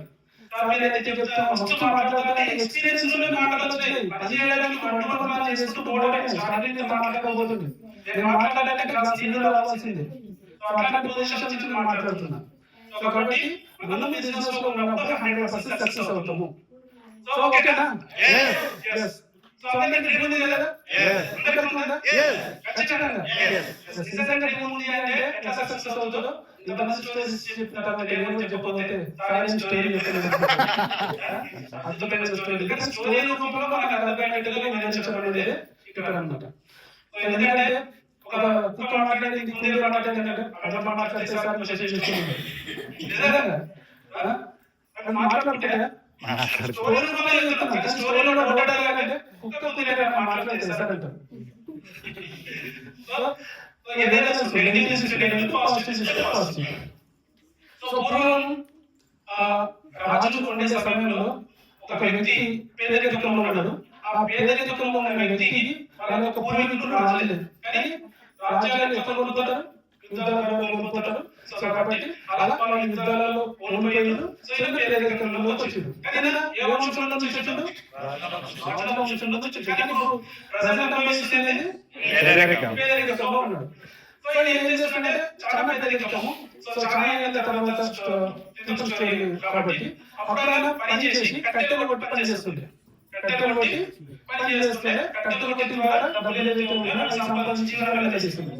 ఏదైతే చెప్తామో మస్తు మాట్లాడుతుంటే ఎక్స్పీరియన్స్ లో మాటలు వచ్చాయి. పని చేయడానికి వంటలు చేసుకుంటూ పోవడమే స్టార్టింగ్ మాట్లాడకపోతుంది. నేను మాట్లాడాలంటే క్లాస్ ఫీల్డ్ రావాల్సిందే. అట్లాంటి పొజిషన్ నుంచి మాట్లాడుతున్నా. సో కాబట్టి మనం బిజినెస్ లో ఉన్నప్పుడు 100% సక్సెస్ అవుతాము. సో ఓకేనా? yes. సో అందరికీ డ్రీమ్ ఉంది కదా? అందరికీ ఉందా? ఖచ్చితంగా నిజంగా డ్రీమ్ ఉంది అంటే ఎట్లా సక్సెస్ అవుతుందో ఇంతమంది స్టోరీస్ చెప్పిన తర్వాత నేను చెప్పబోతే సారీ స్టోరీ చెప్పలేదు. అద్భుతమైన స్టోరీ. స్టోరీ రూపంలో మనకు అర్థమయ్యేట్టుగా నేను చెప్పడం అనేది ఇక్కడ అన్నమాట. ఎందుకంటే ఒక కుక్క మాట్లాడింది, కుందేలు మాట్లాడిందంటే అట్లా మాట్లాడితే సార్ మెసేజ్ చేస్తున్నాను. నిజంగా మాట్లాడుతుంటే స్టోరీ రూపంలో చెప్తున్నాను. స్టోరీలో డౌట్ అడగాలంటే కుక్క కుందేలు మాట్లాడితే సార్ అంటారు. సో పూర్వం రాజులు ఉండే సమయంలో ఒక వ్యక్తి పేదరికంలో ఉన్నాడు. ఆ పేదరికంలో ఉన్న వ్యక్తికి వాళ్ళ యొక్క పూర్వీకులు రాజలేదు, కానీ రాజ్యాలు ఎక్కడ కోల్పోతారు? యుద్ధాలలో కోల్పోతారు. సో కాబట్టి అలా వాళ్ళ యుద్ధాలలో కోల్పోయారు. సో పేదరికంలోకి వచ్చారు. కానీ ఏ వంశంలో నుంచి వచ్చాడు? రాజుల వంశంలో నుంచి వచ్చాడు. కానీ ఇప్పుడు ప్రజెంట్ అనేది పేదరికంలో ఉన్నాడు. సో ఏం చేస్తుంటే చాలా పేదరికము. సో చాలా ఏళ్ళ తర్వాత స్టోరీ కాబట్టి అప్పుడు ఆయన పని చేసి కట్టెలు కొట్టి పని చేస్తుండే. కట్టెలు కొట్టి పని చేస్తుంటే కట్టెలు కొట్టిన ద్వారా డబ్బులు ఏదైతే ఉన్నాయో అది సంపాదించిన చేస్తుంది.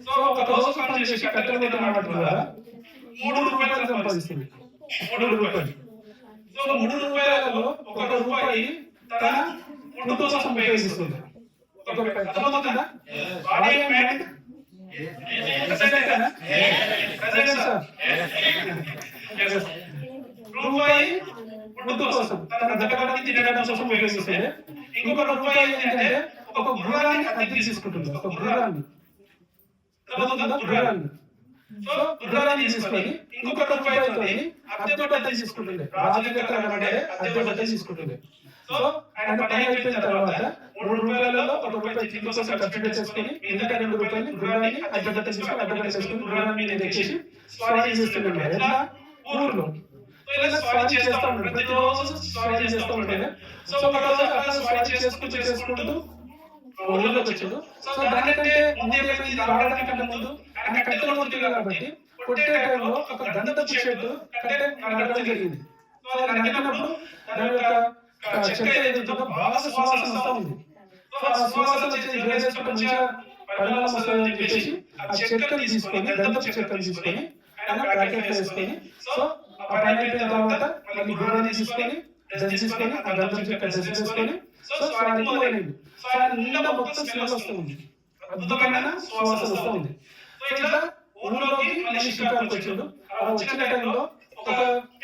సో ఒక రోజు పని చేసి కట్టెలు కొట్టిన వాటి ద్వారా 3 రూపాయలు సంపాదిస్తుంది. 3 రూపాయలు. సో 3 రూపాయలలో 1 రూపాయి తన ఫుడ్ కోసం ఉపయోగిస్తుంది. 1 రూపాయి అర్థమవుతుందా? బాడీ అండ్ మైండ్ రూపాయి ఫుడ్ కోసం తన దక్కడానికి తినడం కోసం ఉపయోగిస్తుంది. ఇంకొక రూపాయి ఏంటంటే ఒక గుర్రాన్ని అద్దెకి తీసుకుంటుంది. ఒక గుర్రాన్ని సో గుర్రాన్ని తీసుకొని ఇంకొక రూపాయితో అద్దె బట్ట తీసుకుంటుంది. రాజు దగ్గర అద్దె బట్ట తీసుకుంటుంది. సో ఆయన పని అయిపోయిన తర్వాత 3 రూపాయలలో 1 రూపాయి తిండి కోసం ఖర్చు పెట్టేసుకొని మిగతా 2 రూపాయలు గుర్రాన్ని అద్దె బట్ట తీసుకొని అద్దె బట్ట చేసుకుని గుర్రాన్ని మీద ఎక్కేసి స్వారీ చేస్తున్నాడు. ఎలా ఊర్లో ఇలా స్వారీ చేస్తూ ఉంటాడు. ప్రతిరోజు స్వారీ చేస్తూ ఉంటాడు. సో ఒక రోజు అట్లా స్వారీ చేసుకుంటూ ఊళ్ళోకి వచ్చాడు. సో దానికంటే ముందు ఏమైంది, రావడానికంటే ముందు ఆయన కట్టెల మూర్తిగా కాబట్టి కొట్టే టైంలో ఒక గంధపు చెట్టు కట్టె నరకడం జరిగింది. సో అది నరికినప్పుడు దాని యొక్క చెట్టు ఏదైతుందో బాగా సువాసన వస్తూ ఉంది. సో ఆ సువాసన వచ్చి వేసేసుకుంటే మంచిగా పరిమళం వస్తుందని చెప్పేసి ఆ చెట్టుని తీసుకొని గంధపు చెట్టుని తీసుకొని ఆయన ప్యాకెట్ వేసుకొని సో ఆ పని అయిపోయిన తర్వాత మళ్ళీ గుర్రాన్ని తీసుకొని డ్రెస్ తీసుకొని ఆ గంధపు చెట్టు డ్రెస్ వేసుకొని సో స్వారీకి వెళ్ళింది. సో ఆయన నిండా మొత్తం స్మెల్ వస్తూ ఉంది, అద్భుతమైన సువాసన వస్తూ ఉంది. సో ఇట్లా ఊళ్ళోకి మళ్ళీ షికారుకి వచ్చాడు. అలా వచ్చిన టైంలో ఒక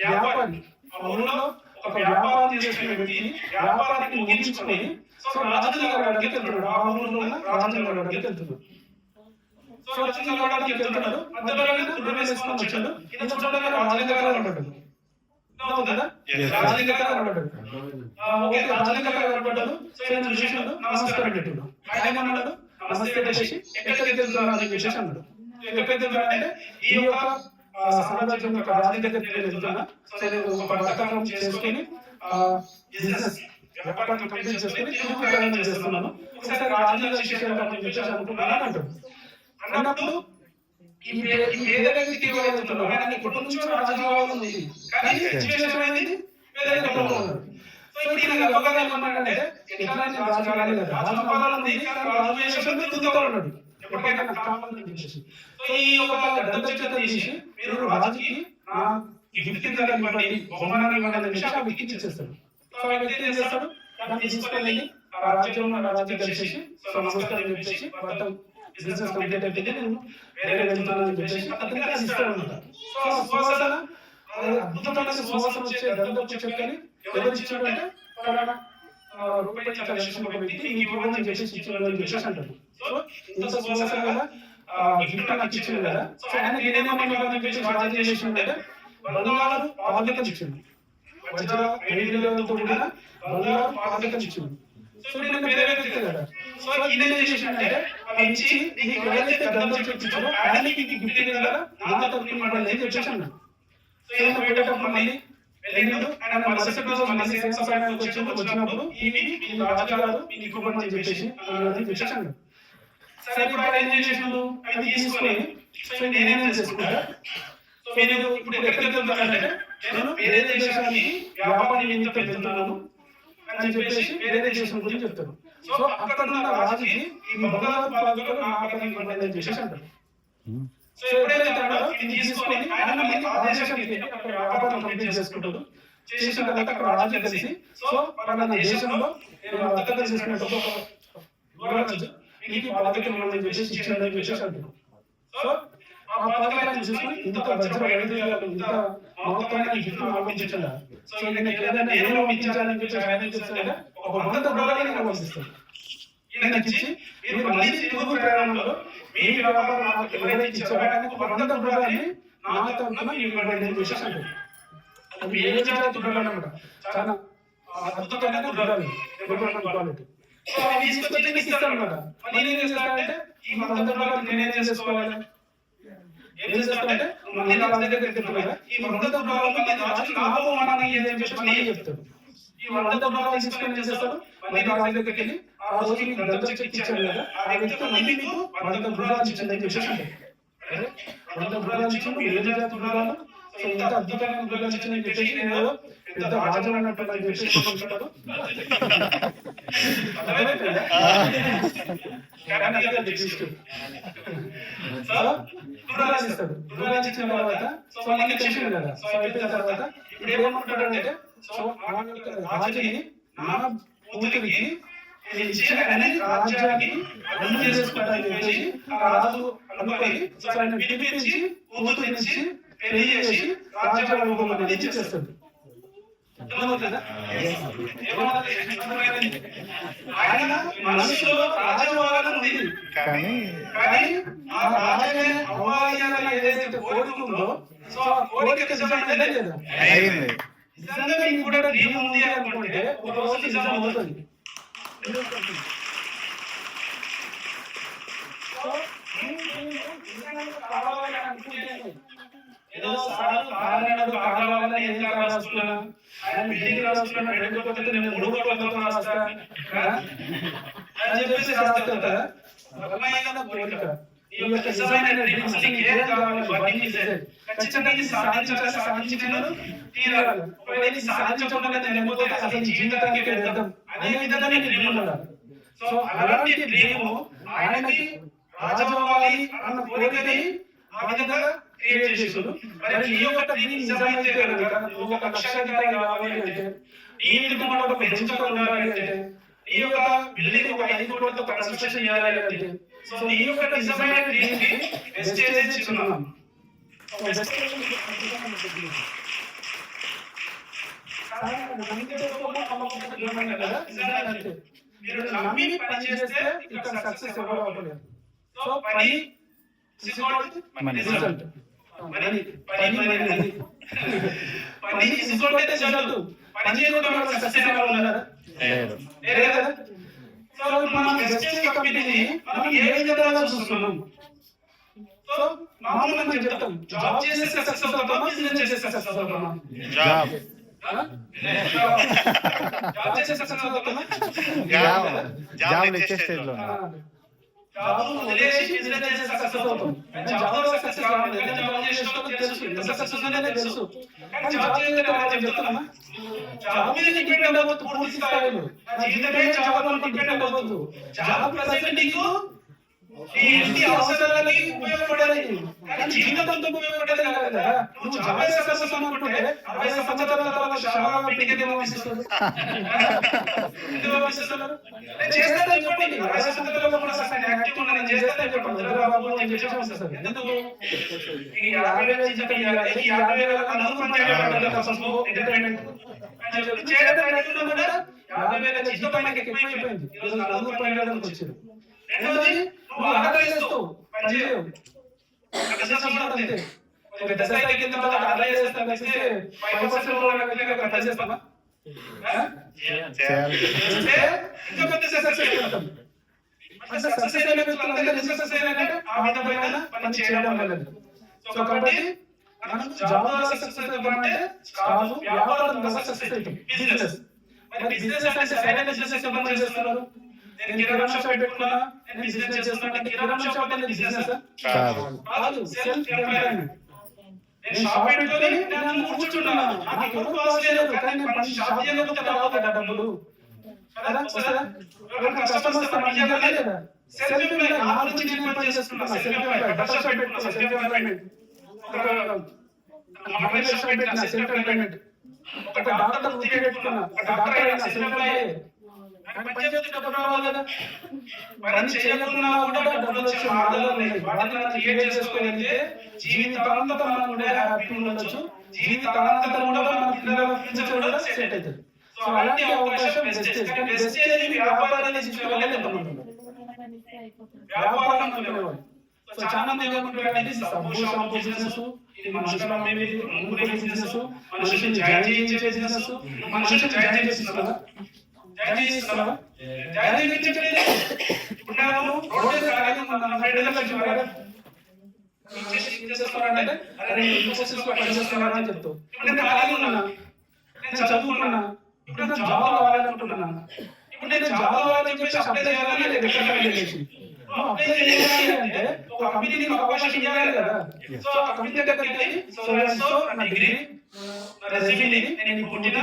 వ్యాపారి ఆ ఊళ్ళో ఒక వ్యాపారం చేసుకునే వ్యక్తి వ్యాపారాన్ని ముగించుకొని సో రాజుని కలవడానికి వెళ్తున్నాడు. ఆ ఊళ్ళో ఉన్న రాజుని కలవడానికి వెళ్తున్నాడు. సో రాజుని కలవడానికి వెళ్తున్నాడు. మధ్యలో గుర్రం వేసుకొని వచ్చాడు. ఇంత చూడగానే రాజు దగ్గర కనబడ్డాడు. రాజు దగ్గర కనబడ్డాడు. ఓకే, రాజు దగ్గర కనబడ్డాడు. సో ఆయన చూసాడు, నమస్కారం పెట్టాడు. ఆయన అన్నాడు, నమస్తే పెట్టేసి ఎక్కడికి వెళ్తున్నారు అని చెప్పేసి అన్నాడు. ఎక్కడికి వెళ్తున్నా అంటే ఈ యొక్క సామ్రాజ్యం యొక్క రాజు దగ్గరికి వెళ్తున్నా. సో నేను ఒక వర్తకం చేసుకొని బిజినెస్ వ్యాపారాన్ని కంప్లీట్ చేసుకొని తిరుగు ప్రయాణం చేస్తున్నాను. ఒకసారి రాజు గారి శిష్యులు చెప్పేసి అనుకుంటున్నాను అంటాడు. అన్నప్పుడు ఈ పేద వ్యక్తి వెళ్తున్నాడు. ఆయన కుటుంబం నుంచి రాజు కావాలని ఉంది, కానీ సిచ్యువేషన్ అనేది వేరే రకంగా ఉంది. సో ఇప్పుడు నేను గొప్పగా ఏమన్నాడంటే ఎట్లా నేను రాజు కావాలి కదా, రాజు కావాలని ఉంది, కానీ రాజు వేషంలో తిరుగుతూ ఉన్నాడు. ఎప్పటికైనా నాకు కావాలని చెప్పేసి సో ఈ ఒక గంధపు చెట్టు తీసి మీరు రాజుకి గిఫ్ట్ కింద ఇవ్వండి, బహుమానం ఇవ్వండి అని చెప్పి ఆ వ్యక్తికి ఇచ్చేస్తాడు. సో ఆ వ్యక్తి ఏం చేస్తాడు, దాన్ని తీసుకొని వెళ్ళి ఆ రాజ్యంలో రాజు కలిసేసి సో నమస్కారం చెప్పేసి మొత్తం బిజినెస్ కంప్లీట్ అయిపోయింది, నేను వేరే వెళ్తున్నాను అని చెప్పేసి అతనికి అది ఇస్తూ ఉంటాను. సో ఆ సువాసన అద్భుతమైన సువాసన వచ్చే గంధపు చెట్టుని ఎవరు ఇచ్చాడు అంటే ఫలానా రూపాయి ఇట్లా కలిసిన ఒక వ్యక్తి నీకు ఇవ్వమని చెప్పేసి ఇచ్చాడు అని చెప్పేసి అంటాడు. సో ఇంత సువాసన కదా గిఫ్ట్ నాకు ఇచ్చింది కదా. సో ఆయన నేనేమన్నాను చెప్పేసి రాజు ఏం చేసిందంటే బంగారు పాదకం ఇచ్చింది, వజ్ర వైఢూర్యాలతో కూడిన బంగారు పాదకం ఇచ్చింది. సో నేను వేరే వ్యక్తి కదా. సో ఈయన ఏం చేసిందంటే అది ఇచ్చి నీకు ఎవరైతే గంధపు చెట్టు ఇచ్చారో ఆయనకి గిఫ్ట్ కదా నా తరపున ఇవ్వండి అని చెప్పేసి అన్నాడు. సో ఈయన పోయేటప్పుడు మళ్ళీ వెళ్ళిండు. ఆయన మరుసటి రోజు మళ్ళీ సేవ సమయానికి వచ్చినప్పుడు ఇవి ఈ రాజుగారు నీకు ఇవ్వమని చెప్పేసి అన్నాడు. సరే ఇప్పుడు ఆయన ఏం చేసిండు, అది తీసుకొని సో నేనేం చేసుకుంటా, సో నేను ఇప్పుడు ఎక్కడికి వెళ్తానంటే నేను వేరే దేశానికి వ్యాపారం నిమిత్తం వెళ్తున్నాను అని చెప్పేసి వేరే దేశం గురించి చెప్తాడు. సో అక్కడ ఉన్న రాజుకి ఈ బంగారు పాదకులు నా పని ఇవ్వండి అని చెప్పేసి అంటారు. సో ఎప్పుడైతే అంటాడో ఇది తీసుకొని ఆయన మళ్ళీ ఆ దేశానికి వెళ్ళి అక్కడ వ్యాపారం కంప్లీట్ చేసుకుంటాడు. చేసిన తర్వాత అక్కడ రాజు కలిసి సో మన దేశంలో నేను వర్తకం చేసుకునేటప్పుడు ఒక నీకు పాదకం ఇవ్వండి అని చెప్పేసి ఇచ్చాడు అని చెప్పేసి అంటాడు. సో ఆ పాదకాన్ని చూసుకొని ఇంత వజ్ర వైఢూర్యాలు ఇంత మహత్తరమైన గిఫ్ట్ పంపించాడు. సో నేను ఏదైనా నేను పంపించాలని చెప్పేసి ఆయన చేస్తాడు, ఒక 100 గుర్రాలను నేను పంపిస్తాను. ఈయన ఇచ్చి మీరు మళ్ళీ తిరుగు ప్రయాణంలో మీ వ్యాపారం నాకు ఎవరైతే ఇచ్చారో ఆయనకు 100 గుర్రాలని నా తరపున మీరు ఇవ్వండి అని చెప్పేసి అంటాడు. అవి ఏ జాతి గుర్రాలు అన్నమాట, చాలా అద్భుతమైన గుర్రాలు, క్వాలిటీ. సో అవి తీసుకొచ్చి నీకు ఇస్తాను అనమాట. మళ్ళీ నేను ఏం చేస్తానంటే ఈ 100 గుర్రాలు నేనేం చేసుకోవాలి, ఏం చేస్తానంటే మళ్ళీ రాజు దగ్గరికి చెప్తున్నా ఈ 100 గుర్రాలు మళ్ళీ రాజుకి నా బహుమానం ఏది అని చెప్పి మళ్ళీ చెప్తాడు. ఈ 100 గుర్రాలు తీసుకొని ఏం చేస్తాడు, మళ్ళీ రాజు దగ్గరికి వెళ్ళి ఆ రోజు నీకు గంధపు చెట్టు ఇచ్చాడు కదా ఆ వ్యక్తి మళ్ళీ నీకు 100 గుర్రాలు ఇచ్చింది అని చెప్పేసి అంటాడు. 100 గుర్రాలు ఇచ్చిండు, ఏ జాతి గుర్రాలు, సో ఇంత అద్భుతమైన గుర్రాలు ఇచ్చిందని చెప్పేసి నేను పెద్ద రాజు అన్నట్టు అని చెప్పేసి అనుకుంటాడు. అర్థమైపోయిందా? సో గుర్రాలు ఇస్తాడు. గుర్రాలు ఇచ్చిన తర్వాత సో మనకి తెలిసింది కదా. సో అయిపోయిన తర్వాత ఇప్పుడు ఏమంటాడంటే సో రాజుని నా కూతురికి నేను ఇచ్చిన అనేది రాజ్యాన్ని అమలు చేసుకుంటానని చెప్పేసి ఆ రాజు అనుకొని సో ఆయన పిలిపించి కూతురినిచ్చి పెళ్లి చేసి రాజ్యాన్ని ఇచ్చేస్తాడు. అర్థమవుతుందా? ఆయన మనసులో రాజవ్వాలని ఉంది, కానీ ఆ రాజనే అవ్వాలి అని ఏదైతే కోరుకుందో, సో ఆ కోరిక నిజమైందా లేదా? నిజంగా నీకు కూడా డ్రీమ్ ఉంది అనుకుంటే ఒక రోజు నిజం అవుతుంది. కావాలని అనుకుంటే ఏదో సార్ కారణాలు కావాలని ఏం రాసుకున్నా, ఆయన బిల్డింగ్ రాసుకున్నా, 2 కోట్లతో నేను 3 కోట్లతో రాస్తా అని చెప్పేసి రాస్తుంటా. బలమైన కోరిక, ఈ యొక్క నిజమైన డ్రీమ్స్ నీకు ఏం కావాలి, వాటిని ఖచ్చితంగా ఇది సాధించగలను తీరాలి. ఒకవేళ ఇది సాధించకుండా నేను వెళ్ళిపోతే అసలు ఈ జీవితానికి వ్యర్థం అనే విధంగా నేను డ్రీమ్ ఉండాలి. సో అలాంటి డ్రీమ్ ఆయనకి రాజవ్వాలి అన్న కోరికని ఆ విధంగా క్రియేట్ చేశాడు. మరి నీ యొక్క డ్రీమ్ నిజమైతే కనుక నువ్వు ఒక లక్షాధికారి కావాలి అంటే, నీ ఇంటికి మనం ఒక బెంచ్ ఉండాలి అంటే, నీ యొక్క బిల్డింగ్ ఒక 5 కోట్లతో కన్స్ట్రక్షన్ చేయాలి అంటే, సో నీ యొక్క నిజమైన డ్రీమ్ ని వెస్టేజ్ చేస్తున్నాం. మీరు నమ్మి పని చేస్తే ఇక్కడ సక్సెస్ ఎవరు అవ్వలేదు. సో పని రిజల్ట్ పని రిజల్ట్ పని చేయకుండా సక్సెస్ అవ్వాలన్నారా? లేదు కదా. సో మనం వెస్టేజ్ కంపెనీని మనం ఏ విధంగా చూస్తున్నాం? సో మామూలుగా మనం చెప్తాం, జాబ్ చేసే సక్సెస్ అవుతామా, బిజినెస్ చేసే సక్సెస్ అవుతామా? జాబ్ చేసే సక్సెస్ అవుతామా? జాబ్ ఇచ్చే స్టేజ్ లో జాబ్ వదిలేసి బిజినెస్ చేసే సక్సెస్ అవుతాం. జాబ్ లో సక్సెస్ రావాలి, జాబ్ చేసేటప్పుడు తెలుసు ఎంత సక్సెస్ ఉందనే తెలుసు, కానీ జాబ్ చేస్తే రావాలని చెప్తున్నామా? జాబ్ మీద డిపెండ్ అవ్వద్దు పూర్తి స్థాయిలో. నా జీవితమే జాబ్ అనుకుంటే డిపెండ్ అవ్వద్దు. జాబ్ ప్రెసెంట్ నీకు నీ ఇంటి అవసరాలకి ఉపయోగపడాలి, కానీ జీవితంతో ఉపయోగపడేది కాదు కదా. నువ్వు జాబ్ సక్సెస్ అనుకుంటే 60 సంవత్సరాల తర్వాత చాలా బిడ్డకి ఎందుకు పంపిస్తున్నారు? చేస్తానని చెప్పండి, 60 సంవత్సరాల కూడా సస్టైన్ యాక్టివ్ ఉన్నా నేను చేస్తానని చెప్పండి. బాబు అని చెప్పేసి వస్తారు. ఎందుకు ఈ 50,000 జీతం ఇవ్వాలి, ఈ 50,000 ఎంటర్టైన్మెంట్ చేయడం రైతులు కూడా 50,000 జీతం మనకి ఎక్కువైపోయింది. ఈరోజు 4 పైకి వచ్చారు. రెండోది నువ్వు ఆర్డర్ చేస్తావు, పని చేయవు. అంతే ఒక దశ ఎక్కిన తర్వాత ఆర్డర్ చేస్తాం కలిసి 5% పని చేస్తామా? ఇంకా పెద్ద సక్సెస్ అయిపోతాం. అసలు సక్సెస్ అయిన వ్యక్తులందరూ సక్సెస్ అయినారంటే ఆ విధమైన పని చేయడం వల్ల. సో కాబట్టి మనం జాబ్ లో సక్సెస్ అవ్వాలంటే కాదు, వ్యాపారం ద్వారా సక్సెస్ అవుతాం. బిజినెస్ మరి బిజినెస్ అంటే సరైన బిజినెస్ ఎంతమంది చేస్తున్నారు? నేను కిరాణా షాప్ పెట్టుకున్నా, నేను బిజినెస్ చేస్తున్నా అంటే కిరాణా షాప్ అనేది బిజినెస్ కాదు, సెల్ఫ్ ఎంప్లాయ్మెంట్. నేను షాప్ పెట్టుకొని నేను కూర్చుంటున్నా, నాకు ఎవరు కాస్ట్ లేదు, కానీ నేను పని షాప్ చేయకపోతే రావు కదా డబ్బులు కదా. వస్తుందా? కస్టమర్స్ వస్తే పని చేయాలి కదా. సెల్ఫ్ ఎంప్లాయ్ నా గురించి నేను పని చేసుకుంటున్నా, సెల్ఫ్ ఎంప్లాయ్ బట్టల షాప్ పెట్టుకున్నా, సెల్ఫ్ ఎంప్లాయ్మెంట్. ఒక మొబైల్ షాప్ పెట్టినా, సెల్ఫ్ ఎంప్లాయ్మెంట్. ఒక డాక్టర్ వృత్తి పెట్టుకున్నా, ఒక డాక్టర్ అయినా సెల్ఫ్ ఎంప్లాయ్. పని చేయకుండా కూడా డబ్బులు వచ్చే మార్గాలు ఉన్నాయి. వాటిని మనం క్రియేట్ చేసుకోగలిగితే జీవితాంతం మనం కూడా హ్యాపీ ఉండొచ్చు, జీవితాంతం కూడా మన పిల్లల ఫ్యూచర్ కూడా సెట్ అవుతుంది. సో అలాంటి అవకాశం వెస్టేజ్. కానీ వెస్టేజ్ వ్యాపారాన్ని తీసుకోవాలని ఎంతమంది వ్యాపారం అనుకునేవాళ్ళు. సో చాలా మంది ఏమంటారంటే సబ్బు షాంపూ బిజినెస్, మనుషుల బిజినెస్, మనుషుల్ని జాయిన్ చేయించే బిజినెస్, మనుషులు జాయిన్ చేస్తున్నారా? చదువుకున్నా, ఇప్పుడు జాబ్ కావాలనుకుంటున్నా, ఇప్పుడు నేను జాబ్ కావాలని చెప్పేసి అప్లై చేయాలని అప్లై చేయాలి అంటే ఒక కంపెనీకి అవకాశం ఇవ్వాలి కదా. సో ఆ కంపెనీ దగ్గరికి వెళ్ళి సో నా డిగ్రీ, నా రెజ్యూమే, నేను పుట్టిన,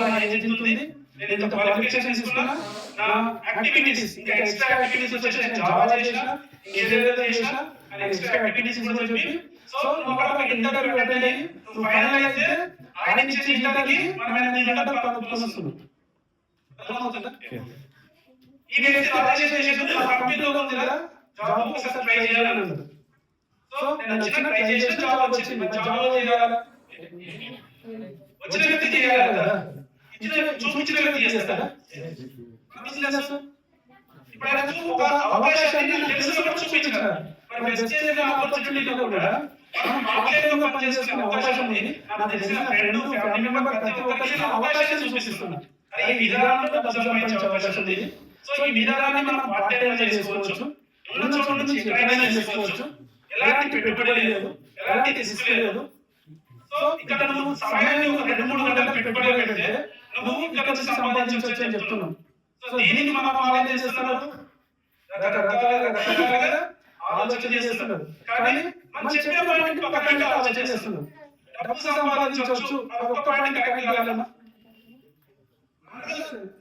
నా ఏజ్ ఉంది, నేను ఇంత క్వాలిఫికేషన్స్ తీసుకున్నా, నా యాక్టివిటీస్ ఇంకా ఎక్స్ట్రా యాక్టివిటీస్ వచ్చేసి నేను జావా చేసినా, ఏదేదో చేసినా నేను ఎక్స్ట్రా యాక్టివిటీస్ కూడా చెప్పి, సో నువ్వు ఒక ఇంటర్వ్యూ అటెండ్ అయ్యి నువ్వు ఫైనల్ అయితే ఆయన ఇచ్చే ఇంటర్వ్యూకి మనం వస్తున్నాం. అర్థమవుతుందా? ఈ వ్యక్తి రాజేషన్ కంపెనీలో ఉంది కదా, జాబ్ ఒకసారి ట్రై చేయాలని అన్నాడు. సో నేను వచ్చిన ట్రై చేసిన జాబ్ వచ్చింది, జాబ్ చేయాలా వచ్చిన వ్యక్తి చేయాలి కదా, చూపించిన వ్యక్తి చేస్తాడా? ఇప్పుడు ఆయనకు ఒక అవకాశాన్ని తెలుసుకున్నప్పుడు చూపించారు. మరి వెస్టేజ్ ఆపర్చునిటీలో కూడా మనం పార్టీలో పనిచేసుకునే అవకాశం ఉంది. నాకు తెలిసిన ఫ్రెండ్, ఫ్యామిలీ మెంబర్ ప్రతి ఒక్కరికి అవకాశం చూపిస్తున్నాను. అరే ఈ విధానంలో డబ్బు సంపాదించే అవకాశం ఉంది. సో ఈ విధానాన్ని మనం పార్టీలో చేసుకోవచ్చు, ఉన్న చోటు నుంచి ఎక్కడైనా చేసుకోవచ్చు. ఎలాంటి పెట్టుబడి లేదు, ఎలాంటి రిస్క్ లేదు. సో ఇక్కడ నువ్వు సమయాన్ని 2-3 గంటలు పెట్టుబడి పెడితే నువ్వు ఇక్కడ నుంచి సంపాదించవచ్చు అని చెప్తున్నావు. సో దీనికి మనం వాళ్ళు ఏం చేస్తున్నారు, రకరకాలుగా ఆలోచన చేస్తున్నారు. కానీ మనం చెప్పే పాయింట్ పక్కన ఆలోచన చేస్తున్నారు. డబ్బు సంపాదించవచ్చు, ఒక్క పాయింట్ కరెక్ట్ కావాలన్నా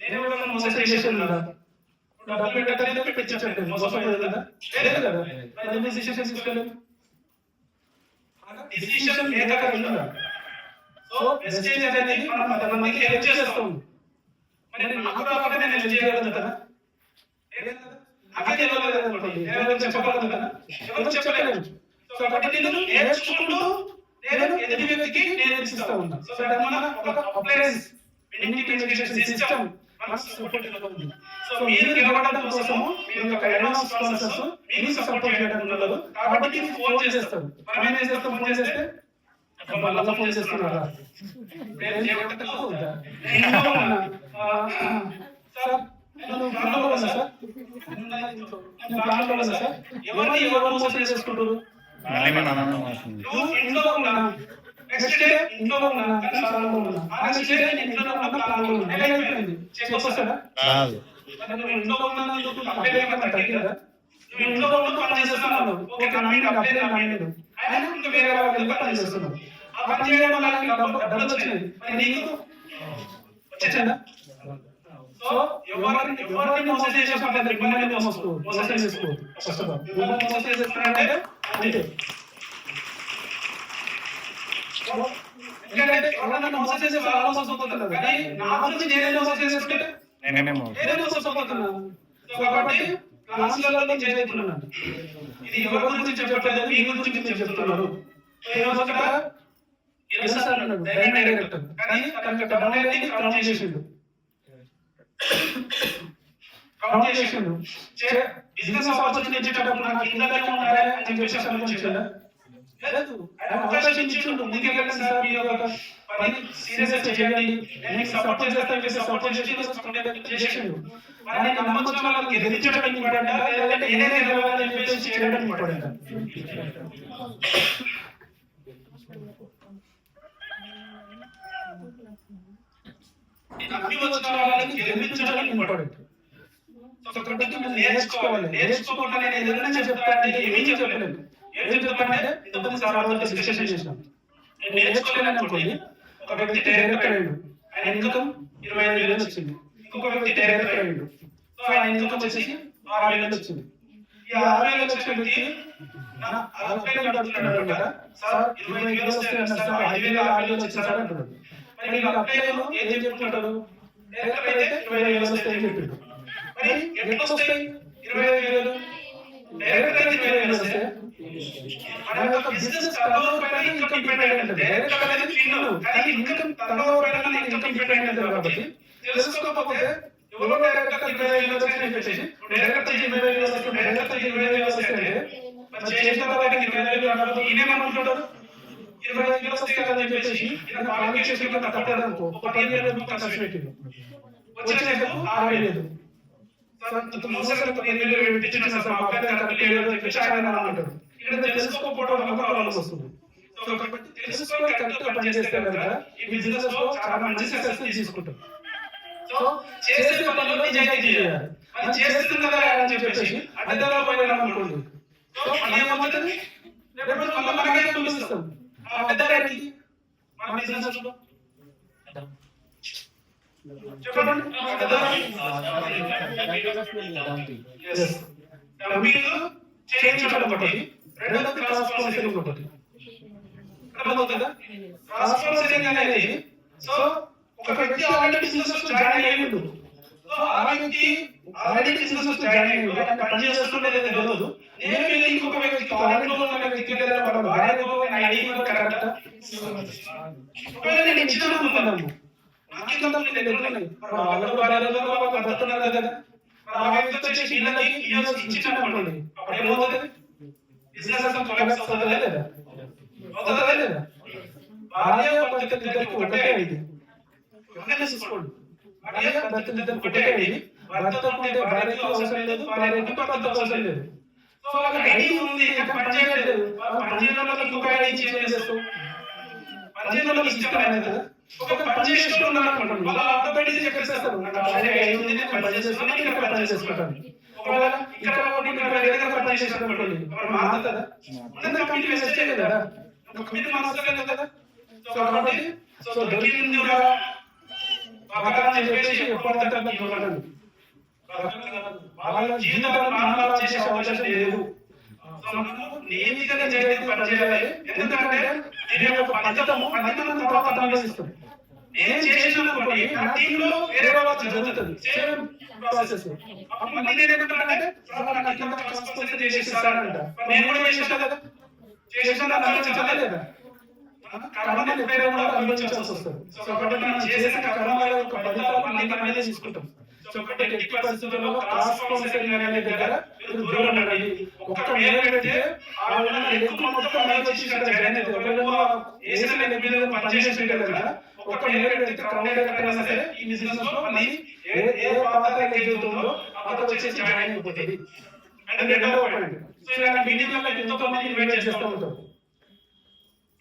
నేను మోసం చేసేది డబ్బు పెట్టలేదు, పెట్టించట్లేదు, మోసం లేదు కదా, లేదు కదా. మరి డిసిషన్ తీసుకోలేదు, డిసిషన్ లేక ఉందా? సో వెస్టేజ్ అనేది మనం 10 మందికి హెల్ప్ చేస్తాం. మరి నాకు రాకపోతే నేను హెల్ప్ చేయగలుగుతానా? నాకే తెలియలేదు అనుకోండి, నేను చెప్పగలుగుతానా? ఎవరు చెప్పలేము. సో కాబట్టి నేను నేర్చుకుంటూ నేను ఎదుటి వ్యక్తికి నేర్పిస్తా ఉన్నా. సో మన ఒక అప్లైన్స్ ఎడ్యుకేషన్ సిస్టమ్ మనకు సపోర్ట్ ఉంది. సో మీరు నిలబడడం కోసము మీ యొక్క అడ్వాన్స్ స్పాన్సర్స్ మీకు సపోర్ట్ చేయడానికి ఉన్నారు. కాబట్టి మీరు ఫోన్ చేస్తారు. మనం ఏం చేస్తాం, ఫోన్ చేస్తే మళ్ళీ ఫోన్ చేస్తున్నారా సార్, నేను ప్లాన్లో ఉన్నా సార్, నేను ప్లాన్లో ఉన్నా సార్. ఎవరు మోసం చేసుకుంటారు? నువ్వు ఇంట్లో ఉన్నా, నెక్స్ట్ డే ఇంట్లో ఉన్నా, ప్లాన్లో ఉన్నా, నెక్స్ట్ డే నేను ఇంట్లో ఉన్నా, ప్లాన్లో ఉన్నా, అయిపోయింది. చెప్పొస్తాడా? నువ్వు ఇంట్లో ఉన్నందుకు అప్లై ఏమైనా తగ్గిందా? నువ్వు ఇంట్లో ఉంటూ పని చేస్తున్నావు, ఓకే నమ్మిండు, అప్లై నమ్మిండు, ఆయన ఇంకా వేరే వాళ్ళకి పని చేస్తున్నావు. ఆ పని చేయడం వల్ల డబ్బులు వచ్చినాయి, మరి నీకు వచ్చిందా? సో ఎవరిని మోసం చేసేటప్పుడు మిమ్మల్ని మోసం చేసుకోవద్దు. ఫస్ట్ ఆఫ్ ఆల్ మిమ్మల్ని మోసం చేస్తున్నారంటే అంతే. ఎందుకంటే ఎవరన్నా మోసం చేసే వాళ్ళు మోసం పోతున్నారు, కానీ నా గురించి నేనే మోసం చేసుకుంటే నేనే మోసం పోతున్నాను. సో కాబట్టి క్లాసులలో నేను చదువుతున్నాను, ఇది ఎవరి గురించి చెప్పలేదు, మీ గురించి మీరు చెప్తున్నారు. డైరెక్టర్ కానీ తనకు డౌన్ అయ్యింది, కౌంట్ చేసిండు. బిజినెస్ ఆపర్చునిటీ ఇచ్చేటప్పుడు నాకు ఇంతలో ఉన్నారా అని చెప్పేసి అనుకుంటున్నా లేదు. అవకాశం ఇచ్చిండు, ముందుకెళ్ళండి సార్, మీరు ఒక పని సీరియస్ చేయండి, నేను సపోర్ట్ చేస్తాను, సపోర్ట్ చేసిండు. ఆయన నమ్మకం వాళ్ళకి గెలిచడం ఇంపార్టెంట్, లేదంటే ఏదైనా గెలవాలని చెప్పేసి చేయడం ఇంపార్టెంట్. నమ్మి వచ్చిన వాళ్ళని గెలిపించడం ఇంపార్టెంట్. సో కాబట్టి మనం నేర్చుకోవాలి. నేర్చుకోకుండా నేను ఏదైనా చెప్తానంటే ఏమీ చెప్పలేను. ఏం చెప్తానంటే ఇంతకుముందు సార్ వాళ్ళతో డిస్కషన్ చేసినాం. నేను నేర్చుకోలేను అనుకోండి, ఒక వ్యక్తి డైరెక్టర్ అయ్యాడు, ఆయన ఇన్కమ్ 25,000 వచ్చింది. ఇంకొక వ్యక్తి డైరెక్టర్ అయ్యాడు, సో ఆయన ఇన్కమ్ వచ్చేసి 6,000 వచ్చింది. ఈ 6,000 వచ్చిన వ్యక్తి అప్లై పడుతున్నాడు కదా సార్, 25,000 వస్తాయి సార్, 5,000 6,000 వచ్చింది సార్ అంటున్నాడు. మరి మీరు అప్లైలో ఏం చెప్తుంటాడు, డైరెక్టర్ అయితే 25,000 వస్తాయని చెప్పిండు. మరి ఎట్లా వస్తాయి 25,000? డైరెక్టర్ అయితే 25,000 వస్తాయి. మన యొక్క బిజినెస్ టర్నోవర్ పైన ఇన్కమ్ డిపెండెంట్ ఉంటుంది. డైరెక్టర్ అనేది ఫీల్డ్, కానీ ఇన్కమ్ టర్నోవర్ పైన ఇన్కమ్ డిపెండెంట్ కాబట్టి తెలుసుకోకపోతే ఎవరో డైరెక్టర్ 25,000 వస్తాయని చెప్పేసి డైరెక్టర్ 25,000 వస్తాయి, డైరెక్టర్ 25,000 వస్తాయంటే మరి చేసిన తర్వాత 25,000 అన్నప్పుడు ఈయనేమనుకుంటాడు, 25,000 వస్తాయి కదా అని చెప్పేసి ఈయన పాలింగ్ చేసి తప్పదు అనుకో, ఒక 10,000 మొత్తం ఖర్చు పెట్టిండు, వచ్చేసేపు 6,000 మోసాలు 15,000 పెట్టించిన సార్, మా అబ్బాయి కరెక్ట్ లేదు అని చెప్పేసి ఆయన అంటాడు. ఇక్కడ తెలుసుకోకపోవడం వల్ల ప్రాబ్లమ్స్ వస్తుంది. సో కాబట్టి తెలుసుకొని కరెక్ట్ పని చేస్తే కనుక ఈ బిజినెస్ లో చాలా మంచి సక్సెస్ తీసుకుంటాం. సో చేసే పనుల్లో నిజాయితీ చేయాలి. మనం చేస్తున్నాం కదా అని చెప్పేసి అడ్డదారిలో పోయినాం అనుకోండి, సో మనం ఏమవుతుంది, రేపు మళ్ళీ మనకే పంపిస్తాం. ఆ అడ్డదారి మన బిజినెస్ లో చెప్పండి, చేయించడం ఒకటి, రెండోది క్రాస్ కౌన్సిలింగ్ ఒకటి. అర్థమవుతుందా? క్రాస్ కౌన్సిలింగ్ అనేది సో ఒక వ్యక్తి ఆల్రెడీ బిజినెస్ లో జాయిన్ అయ్యిండు, సో సో ఆ వ్యక్తి ఆల్రెడీ బిజినెస్ లో జాయిన్ అయ్యి ఆయన పని చేస్తుండే లేదో తెలియదు. నేను వెళ్ళి ఇంకొక వ్యక్తికి ఆల్రెడీ ఉన్న వ్యక్తికి లేదా వాళ్ళ భార్యకు ఐడి ఇవ్వడం కరెక్టా? ఒకవేళ నేను ఇచ్చిన అనుకున్నాము నాకేంత నేను ఎదురున్నాయి వాళ్ళకు భార్యలో వాళ్ళ భర్తన్నారు కదా, ఆ వ్యక్తి వచ్చేసి ఇళ్ళకి ఇచ్చిన అనుకోండి, అప్పుడు ఏమవుతుంది? బిజినెస్ అంతా కొలాప్స్ అవుతుందా లేదా? అవుతుందా లేదా? భార్య భర్తలు ఇద్దరికి ఒకటే ఐడి, ఒకటే చూసుకోండి. భార్య భర్తలు ఇద్దరికి ఒకటే ఐడి, భర్తకు ఉంటే భార్యకు అవసరం లేదు, భార్యకు భర్తకు అవసరం లేదు. సో వాళ్ళకి ఐడి ఉంది కానీ పని చేయలేదు. పని చేయడం వల్ల ఇంకొక ఐడి చేంజ్ చేస్తాం, పని చేయడం వల్ల సిస్టమ్ అనేది కదా. ఒక పని చేస్తూ ఉన్నాను అనుకోండి, వాళ్ళ ఆటోమేటిక్ చెప్పేస్తారు నా భార్య ఐడి ఉంది, నేను పని చేస్తున్నాను, నేను ఇక్కడ పని చేసుకుంటాను. ఒకవేళ ఇక్కడ వేరే దగ్గర పని చేస్తాను అనుకోండి, మారుతుందా? అందరూ కంపెనీ వేస్తే కదా, కంపెనీ మారుతుంది కదా. సో కాబట్టి సో దొరికింది కూడా బతకాలని చెప్పేసి ఎప్పుడంటే అట్లా చూడండి. వాళ్ళ జీవితాలను మానవాలు చేసే అవకాశం లేదు. సో మనము నీతిగా నిజాయితీ పని చేయాలి. ఎందుకంటే దీని యొక్క ఫలితము 10 మంది తర్వాత అనుభవిస్తాం. నేను చేసిన అనుకోండి నా టీంలో వేరే వాళ్ళకి జరుగుతుంది సేమ్ ప్రాసెస్. అప్పుడు నేను ఏమంటానంటే నా కింద రెస్పాన్సిబిలిటీ చేసేస్తానంట, నేను కూడా చేసేస్తా కదా, చేసిన అనుభవించాలా లేదా? కర్మలు ఎప్పుడైనా కూడా అనుభవించాల్సి వస్తుంది. సో కాబట్టి మనం చేసిన కర్మల యొక్క ఫలితాలు మనమే తీసుకుంటాం. సో కాబట్టి ఎట్టి పరిస్థితుల్లో క్రాస్ కౌన్సిలింగ్ అనే దగ్గర మీరు దూరం ఉండండి. ఒక్క మేలు పెడితే ఆ విధంగా ఎక్కువ మొత్తం మేలు వచ్చి ఇక్కడ జాయిన్ అయితే ఒకవేళ వేసిన మీద పనిచేసి కదా, ఒక్క మేలు పెడితే క్రౌడ్ ఎక్కడైనా సరే ఈ బిజినెస్ లో మళ్ళీ ఏ పాత్ర ఏదైతుందో అక్కడ వచ్చేసి జాయిన్ అయిపోతుంది. అంటే రెండవ పాయింట్, సో ఇలాంటి మీటింగ్లలో ఎంతో మంది ఇన్వైట్ చేస్తూ ఉంటారు.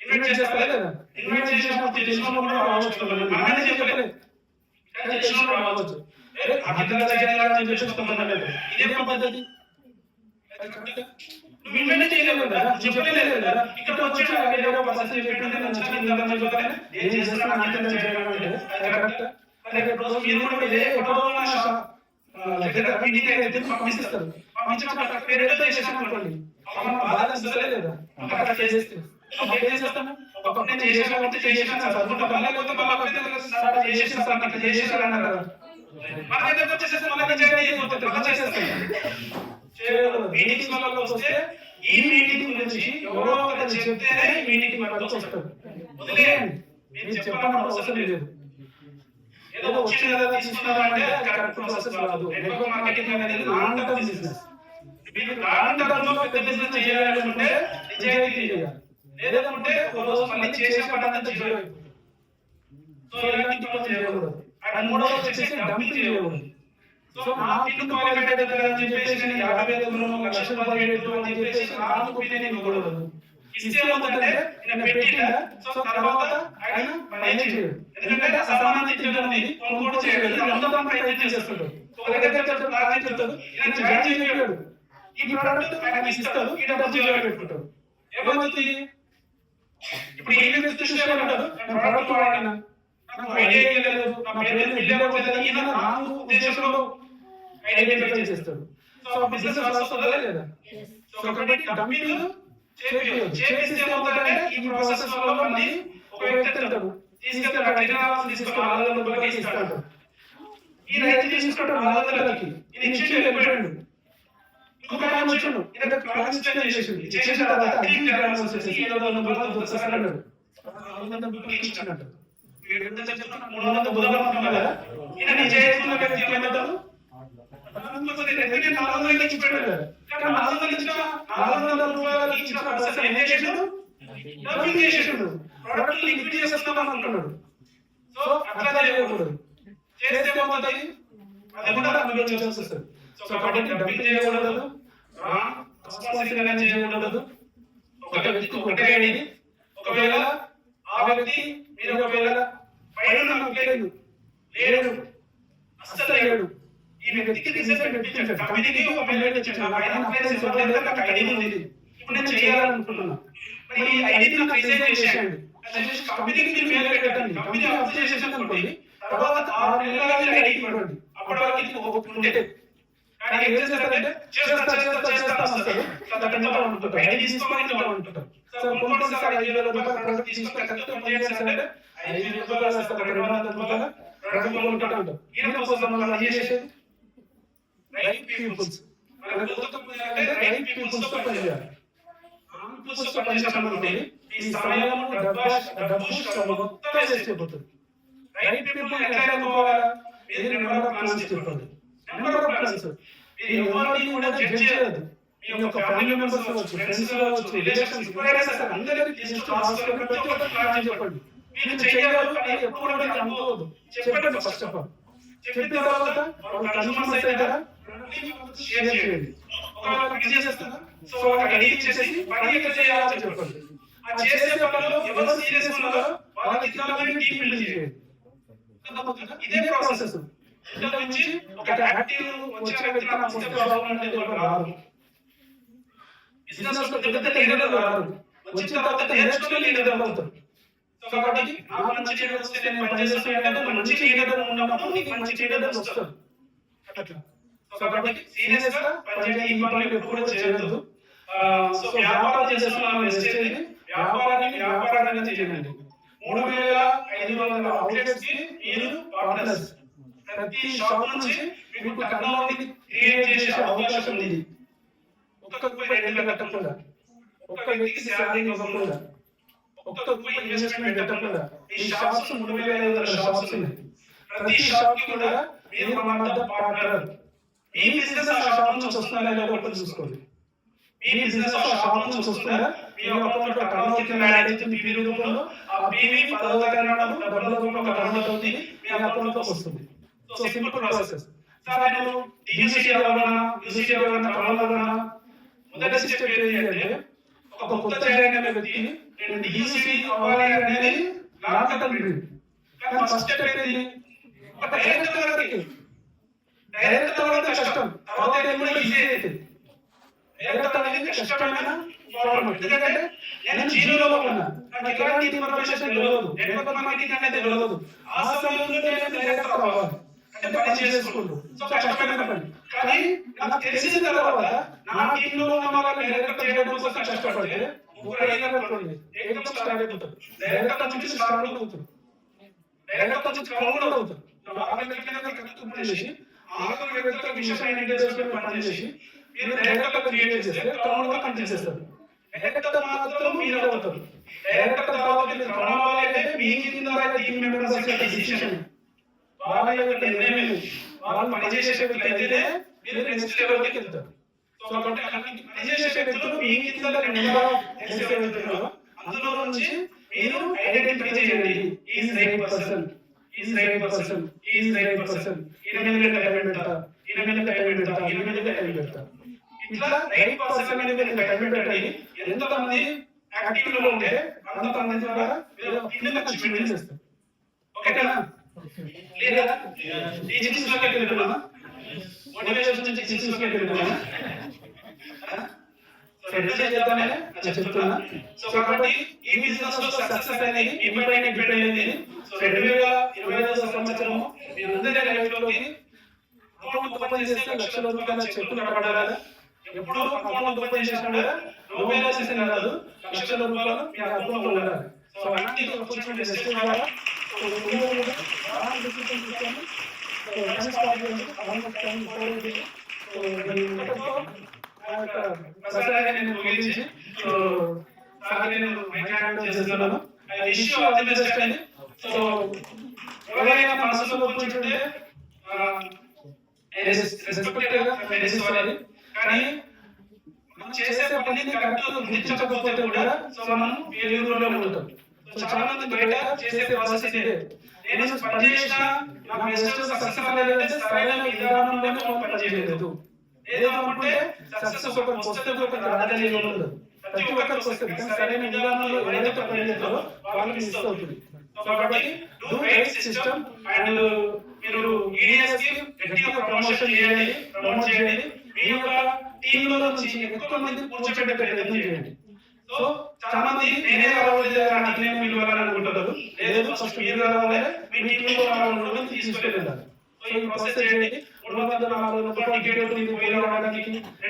ఇన్వైట్ చేస్తారా లేదా? ఇన్వైట్ చేసినప్పుడు తెలిసిన కూడా రావచ్చు, మనమే చెప్పలేదు కానీ తెలిసిన రావచ్చు. ఇదే పద్ధతి నువ్వు ఇన్వైట్ చేయలేదు కదా, చెప్పలేదు కదా, ఇక్కడ వచ్చి వేరే ఒక పర్సన్ చెప్పింది నేను చెప్పాను ఏం చేస్తున్నా అంటే కరెక్ట్. మీరు కూడా ఎక్కడో పంపిస్తారు, పంపించినప్పుడు పేరుతో చేసాను అనుకోండి, బాధ అనిపిస్తలే లేదా? అక్కడ చేస్తే అప్పుడు ఏం చేస్తాము, ఒకప్పుడు నేను చేసాను చేసేసాను చదువుకుంటా లేకపోతే చేసేస్తాను చేసేసాను కదా, మీటింగ్స్ వస్తే ఈ మీటింగ్ గురించి ఎవరో ఒకరు చెప్తేనే మీటింగ్ వరకు వస్తారు. వదిలేయండి, మీరు చెప్పనప్పుడు అవసరం లేదు. ఏదో వచ్చిన కదా తీసుకున్నారంటే కరెక్ట్ ప్రాసెస్ రాదు. నెట్వర్క్ మార్కెటింగ్ అనేది లాంగ్ టర్మ్ బిజినెస్. మీరు లాంగ్ టర్మ్ లో పెద్ద బిజినెస్ చేయాలనుకుంటే నిజాయితీ చేయాలి, లేదంటే ఒక రోజు మళ్ళీ చేసే పడంతా జీరో అయిపోతుంది. సో ఇలాంటి పనులు చేయకూడదు. అండ్ మూడోది వచ్చేసి డంపింగ్ చేయకూడదు. సో నా టీం క్వాలిఫైడ్ అని చెప్పేసి నేను 50,000 1,00,000 రూపాయలు అని చెప్పేసి నాకు ఒపీనియన్ ఇవ్వకూడదు. ఇస్తే ఏమవుతుందంటే నేను పెట్టినా సో తర్వాత ఆయన మేనేజ్ చేయడు. ఎందుకంటే అసమానత ఉంది, కొనుగోలు చేయడు, అందరూ ప్రయత్నం చేస్తుంటారు. ఒక దగ్గర చెప్తాడు నేను జాయిన్ చేయలేడు, ఈ ప్రోడక్ట్ ఆయన ఇస్తాడు, ఈ డబ్బులు జీరో పెట్టుకుంటాడు. ఏమవుతుంది? ఇప్పుడు ఏ వ్యక్తి చూసేవాడు నేను ప్రోడక్ట్ వాడినా నాకు ఐడియా లేదు, నా పేరు బిల్లు ఈయన రాంగ్ ఉద్దేశంలో ఐడెంటిఫై చేస్తాడు. సో బిజినెస్ వస్తుందా లేదా? సో కాబట్టి డంపింగ్ చేపిస్తే ఏమవుతుందంటే ఈ ప్రాసెస్ లో మళ్ళీ ఒక వ్యక్తి ఉంటాడు, తీసుకెళ్తాడు, తీసుకొని 400 రూపాయలకి ఇస్తాడు. ఈ రైతు తీసుకుంటాడు 400లకి, ఇది ఇచ్చి వెళ్ళిపోయాడు. ఇంకొక ఆయన వచ్చాడు, ఇక్కడ క్లాస్ చేసింది, చేసిన తర్వాత అగ్ని గ్రామం వచ్చేసి 700 రూపాయలు దొరుకుతాడు, 400 రూపాయలకి ఇచ్చినట్టు 300 బుధవారం కదా. ఈయన నిజాయితీలో వ్యక్తి ఏమంటారు, 400 ఇచ్చి పెట్టాడు కదా, కానీ 400 రూపాయలకి ఇచ్చిన పర్సన్ ఏం చేసాడు, డబ్బింగ్ చేసేసాడు, ప్రొడక్ట్ లిక్విడ్ చేసేస్తామని అనుకున్నాడు. సో అట్లా చేయకూడదు. చేస్తే ఏమవుతుంది, అది కూడా అనుభవించాల్సి వస్తుంది. సో కాబట్టి డబ్బింగ్ చేయకూడదు, రాంగ్ రెస్పాన్సిబిలిటీ అనేది చేయకూడదు. ఒక వ్యక్తి ఒకటే అడిగి ఒకవేళ ఆ వ్యక్తి మీరు ఒకవేళ పైన నాకు లేదు లేడు అస్సలు లేడు, ఈ వ్యక్తికి రిజల్ట్ పెట్టించాడు, కంపెనీకి ఒక పేమెంట్ ఇచ్చాడు, పైన అప్లై చేయలేదు, నాకు ఐడి ఉంది, ఇప్పుడు నేను చేయాలనుకుంటున్నా, మరి ఈ ఐడి నాకు రిజైన్ చేసేయండి, కంపెనీకి మీరు పేమెంట్ పెట్టండి, కంపెనీ అప్లై చేసేసాను అనుకోండి, తర్వాత 6 నెలల ఐడి ఇవ్వండి, అప్పటి వరకు ఉంటే. కానీ ఏం చేస్తారంటే చేస్తాం వస్తారు, ఐడి తీసుకొని అనుకుంటారు. సార్ కొన్ని సార్ 5,000 రూపాయలు తీసుకొని కరెక్ట్ 5,000 200 రూపాయలు రఘువన్ ఉంటాడు అంటారు. ఈయన కోసం మనం ఏం చేసేది రైట్ పీపుల్స్. మన ప్రభుత్వం అంటే రైట్ పీపుల్స్ తో పనిచేయాలి. రాంగ్ పీపుల్స్ తో పనిచేసామనుకోండి ఈ సమయం డబ్బు శ్రమ మొత్తం వేస్ట్ అయిపోతుంది. రైట్ పీపుల్ ఎట్లా అనుకోవాలా? మీరు నెంబర్ ఆఫ్ ప్లాన్స్ చెప్పండి. నెంబర్ ఆఫ్ ప్లాన్స్ మీరు ఎవరిని కూడా జడ్జ్ చేయదు. మీ యొక్క ఫ్యామిలీ మెంబర్స్ అవ్వచ్చు, ఫ్రెండ్స్ అవ్వచ్చు, రిలేషన్స్ ఎవరైనా సరే అందరికీ లిస్ట్ రాసుకొని ప్రతి ఒక్క ప్లాన్ చెప్పండి. మీరు చేయగలరు అని ఎప్పుడు కూడా అనుకోవద్దు. చెప్పండి ఫస్ట్ ఆఫ్ ఆల్. చెప్పిన తర్వాత వాళ్ళు కన్ఫర్మ్ అవుతారా షేర్ చేయండి. ఒకవేళ బిజీ చేస్తారా సో వాళ్ళకి ఐడి ఇచ్చేసి పని ఎక్కడ చేయాలని చెప్పండి. ఆ చేసే పనిలో ఎవరు సీరియస్ ఉన్నారో వాళ్ళకి టీం బిల్డ్ చేయండి. ఇదే ప్రాసెస్. ఇంత నుంచి ఒక యాక్టివ్ వచ్చిన వ్యక్తి నాకు వస్తే బాగుంటుంది ఎవరు రారు. బిజినెస్ లో పెద్ద లీడర్ రారు. వచ్చిన తర్వాత నేర్చుకుని లీడర్ అవుతారు. సో కాబట్టి నాకు మంచి లీడర్ వస్తే నేను పని చేస్తున్నానంటే మంచి లీడర్ ఉన్నప్పుడు నీకు మంచి లీడర్ వస్తారు. అట్లా సో కాబట్టి సీరియస్ గా పనిచేయండి. ఈ పనులు ఎప్పుడు చేయొద్దు. సో వ్యాపారం చేస్తున్నాను చేయండి. వ్యాపారాన్ని చేయండి. 3500 అవుట్లెట్స్ కి మీరు పార్ట్నర్స్. ప్రతి షాప్ నుంచి మీకు టర్నోవర్ క్రియేట్ చేసే అవకాశం ఉంది. ఒక్క రూపాయి రెంట్ కట్టకుండా, ఒక్క వ్యక్తికి శాలరీ ఇవ్వకుండా, ఒక్క రూపాయి ఇన్వెస్ట్మెంట్ పెట్టకుండా ఈ షాప్స్ 3500 షాప్స్ ఉన్నాయి. ప్రతి షాప్ కి కూడా మీరు మన పార్ట్నర్. మీ బిజినెస్ ఆ షాప్ నుంచి వస్తుందా లేదో ఒకటి చూసుకోండి. మీ బిజినెస్ ఆ షాప్ నుంచి వస్తుందా? మీ అకౌంట్ లో టర్నోవర్ కింద యాడ్ అవుతుంది పీవీ రూపంలో. ఆ పీవీ 10వ తారీఖు డబ్బుల రూపంలో కన్వర్ట్ అవుతుంది, మీ అకౌంట్ లోకి వస్తుంది. So simple process. సార్ నేను డిసిసి అవ్వాలన్నా, యూసిసి అవ్వాలన్నా, అవ్వాలన్నా మొదటి స్టెప్ ఏంటి అంటే ఒక కొత్త జాయిన్ అయిన వ్యక్తి నేను డిసిసి అవ్వాలి అనేది లాంగ్ టర్మ్ డ్రీమ్. కానీ ఫస్ట్ స్టెప్ ఏంటి? ఒక డైరెక్ట్ అవ్వడానికి. డైరెక్ట్ అవ్వడం కష్టం, తర్వాత ఏమో ఈజీ అవుతుంది. డైరెక్ట్ అనేది కష్టమైన ఫార్మాట్. ఎందుకంటే నేను జీరోలో ఉన్నా, నాకు ఎలాంటి ఇన్ఫర్మేషన్ తెలియదు, నెట్వర్క్ మార్కెటింగ్ అనేది తెలియదు. ఆ సమయంలో నేను డైరెక్ట్ అవ్వాలి అంటే పని చేసుకుంటూ సో కష్టమైన పని. కానీ నాకు తెలిసిన తర్వాత నా టీంలో ఉన్న వాళ్ళని డైరెక్ట్ చేయడం కోసం కష్టపడితే ఏకం స్టార్ట్ అయిపోతారు. డైరెక్ట్ నుంచి స్టార్ట్ అవుతారు, డైరెక్ట్ నుంచి క్రౌడ్ అవుతారు. పని చేసి ఆరు వ్యక్తులకు మిషన్ ఇంటెలిజెన్స్ పని చేసి మీరు డైరెక్ట్ క్రియేట్ చేస్తే క్రౌడ్ గా కంటిన్యూ చేస్తారు. డైరెక్ట్ మాత్రం మీరు అవుతారు. డైరెక్ట్ తర్వాత మీరు క్రౌడ్ అవ్వాలంటే మీ కింద టీం మెంబర్స్ యొక్క డిసిషన్, వాళ్ళ యొక్క నిర్ణయం, వాళ్ళు పనిచేసే వ్యక్తులు అయితే మీరు నెక్స్ట్ లెవెల్కి వెళ్తారు. సో కాబట్టి పనిచేసే వ్యక్తులు మీ కింద నెంబర్ ఆఫ్ వ్యక్తులు అందులో నుంచి మీరు ఐడెంటిఫై చేయండి. Is right person, is right person, is right person. ఈయన మీద టైం పెడతా, ఈయన మీద టైం పెడతా, ఈయన మీద టైం పెడతా. ఇట్లా రైట్ పర్సన్ అనేది టైం పెట్టండి. ఎంతమంది యాక్టివ్ లో ఉంటే అంతమంది ద్వారా కింద అచీవ్మెంట్ చేస్తారు. ఓకేనా? లేదా టీచింగ్స్ లోకి వెళ్తున్నామా? మోటివేషన్ నుంచి టీచింగ్స్ లోకి వెళ్తున్నామా? సో రెండు చేద్దామని చెప్తున్నా. సో కాబట్టి ఈ బిజినెస్ లో సక్సెస్ అనేది మీ పైన డిపెండ్ అయింది. సో 2025 సంవత్సరము మీ అందరి లైఫ్ లోకి అకౌంట్ ఓపెన్ చేస్తే లక్షల రూపాయల చెక్కులు పడాలి. ఎప్పుడు అకౌంట్ ఓపెన్ చేసినా కూడా నో బ్యాలెన్స్ అని కాదు, లక్షల రూపాయలు మీ అకౌంట్ లో ఉండాలి. సో అలాంటి ఆపర్చునిటీ చేస్తే ద్వారా ఎవరైనా మనసులో కూర్చుంటే కానీ మనం చేసే పనిని కరెక్ట్ గుర్తించకపోతే కూడా సో మనం ఫెయిల్యూర్లోనే ఉంటాం. సో చాలా మంది బయట చేసే ప్రాసెస్ ఇదే. నేను పని చేసినా నాకు నెక్స్ట్ సక్సెస్ అవ్వాలంటే సరైన విధానంలోనే మనం పని చేయలేదు. ఏదో అనుకుంటే సక్సెస్ ఒకరికి వస్తే ఒకరికి రాదని ఉండదు, ప్రతి ఒక్కరికి వస్తుంది. కానీ సరైన విధానంలో ఎవరైతే పని చేస్తారో వాళ్ళకి మిస్ అవుతుంది. సో కాబట్టి డూ రైట్ సిస్టమ్ అండ్ మీరు ఈడిఎస్ కి గట్టిగా ప్రమోషన్ చేయండి, ప్రమోట్ చేయండి. మీ యొక్క టీంలో నుంచి ఎక్కువ మంది కూర్చోబెట్టే ప్రయత్నం చేయండి. సో చాలా మంది నేనే రావాలి నా టీం పిలవాలని అనుకుంటారు. లేదు, ఫస్ట్ మీరు రావాలి, మీ టీంలో రావాలని తీసుకెళ్ళాలి. సో ఈ ప్రాసెస్ చేయండి. 300-400 టికెట్ ఉంటుంది పోయి రావడానికి,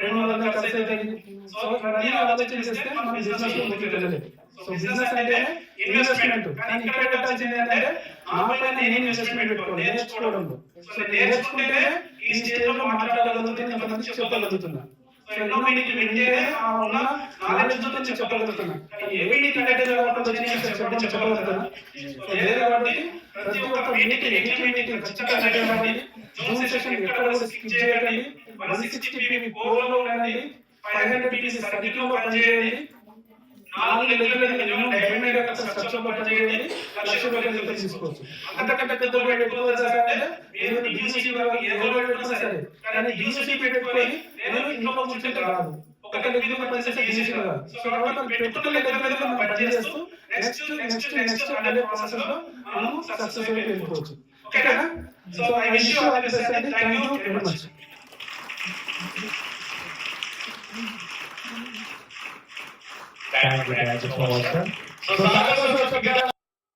200 ఖర్చు అవుతుంది. సో ఇవన్నీ ఆలోచన చేస్తే మనం బిజినెస్ లో ముందుకు వెళ్ళలేదు. సో బిజినెస్ అంటే ఇన్వెస్ట్మెంట్, కానీ ఇక్కడ పెట్టాల్సింది ఏంటంటే నా పైన నేను ఇన్వెస్ట్మెంట్ పెట్టుకోవాలి నేర్చుకోవడంలో. సో నేర్చుకుంటే ఈ స్టేజ్ లో మాట్లాడగలుగుతుంది, ఇంతమంది చెప్పగలుగుతున్నా. సో ఎన్నో మీటింగ్ వింటే ఉన్న నాలెడ్జ్ తో చెప్పగలుగుతున్నా. ఏ మీటింగ్ అంటే చెప్పగలుగుతున్నా. సో లేదు కాబట్టి ప్రతి ఒక్క మీటింగ్ ఎన్ని మీటింగ్ ఖచ్చితంగా అటెండ్ అవ్వండి. జూమ్ సెషన్ ఎక్కడ కూడా స్కిప్ చేయకండి. 160 PB కోర్లో ఉండండి. 500 PB సర్కిల్లో పనిచేయండి. 4 నెలలు మినిమం డైమండ్ స్ట్రక్చర్ లో పనిచేయండి. లక్ష రూపాయలు తీసుకోవచ్చు. అంతకంటే పెద్ద పెట్టుకోవచ్చు అంటే మీరు DCC పెట్టుకున్నా సరే, కానీ DCC పెట్టుకొని నేను ఇంట్లో కూర్చుంటే రాదు. ఒక దగ్గర పనిచేస్తే DCC రాదు. సో కాబట్టి పెట్టుకునే దగ్గర మనం పనిచేస్తూ నెక్స్ట్ అనే ప్రాసెస్ లో మనం సక్సెస్ఫుల్ గా వెళ్ళిపోవచ్చు. ఓకేనా? So I wish you all the best అండి. Thank you very much. Thank you so much, sir. So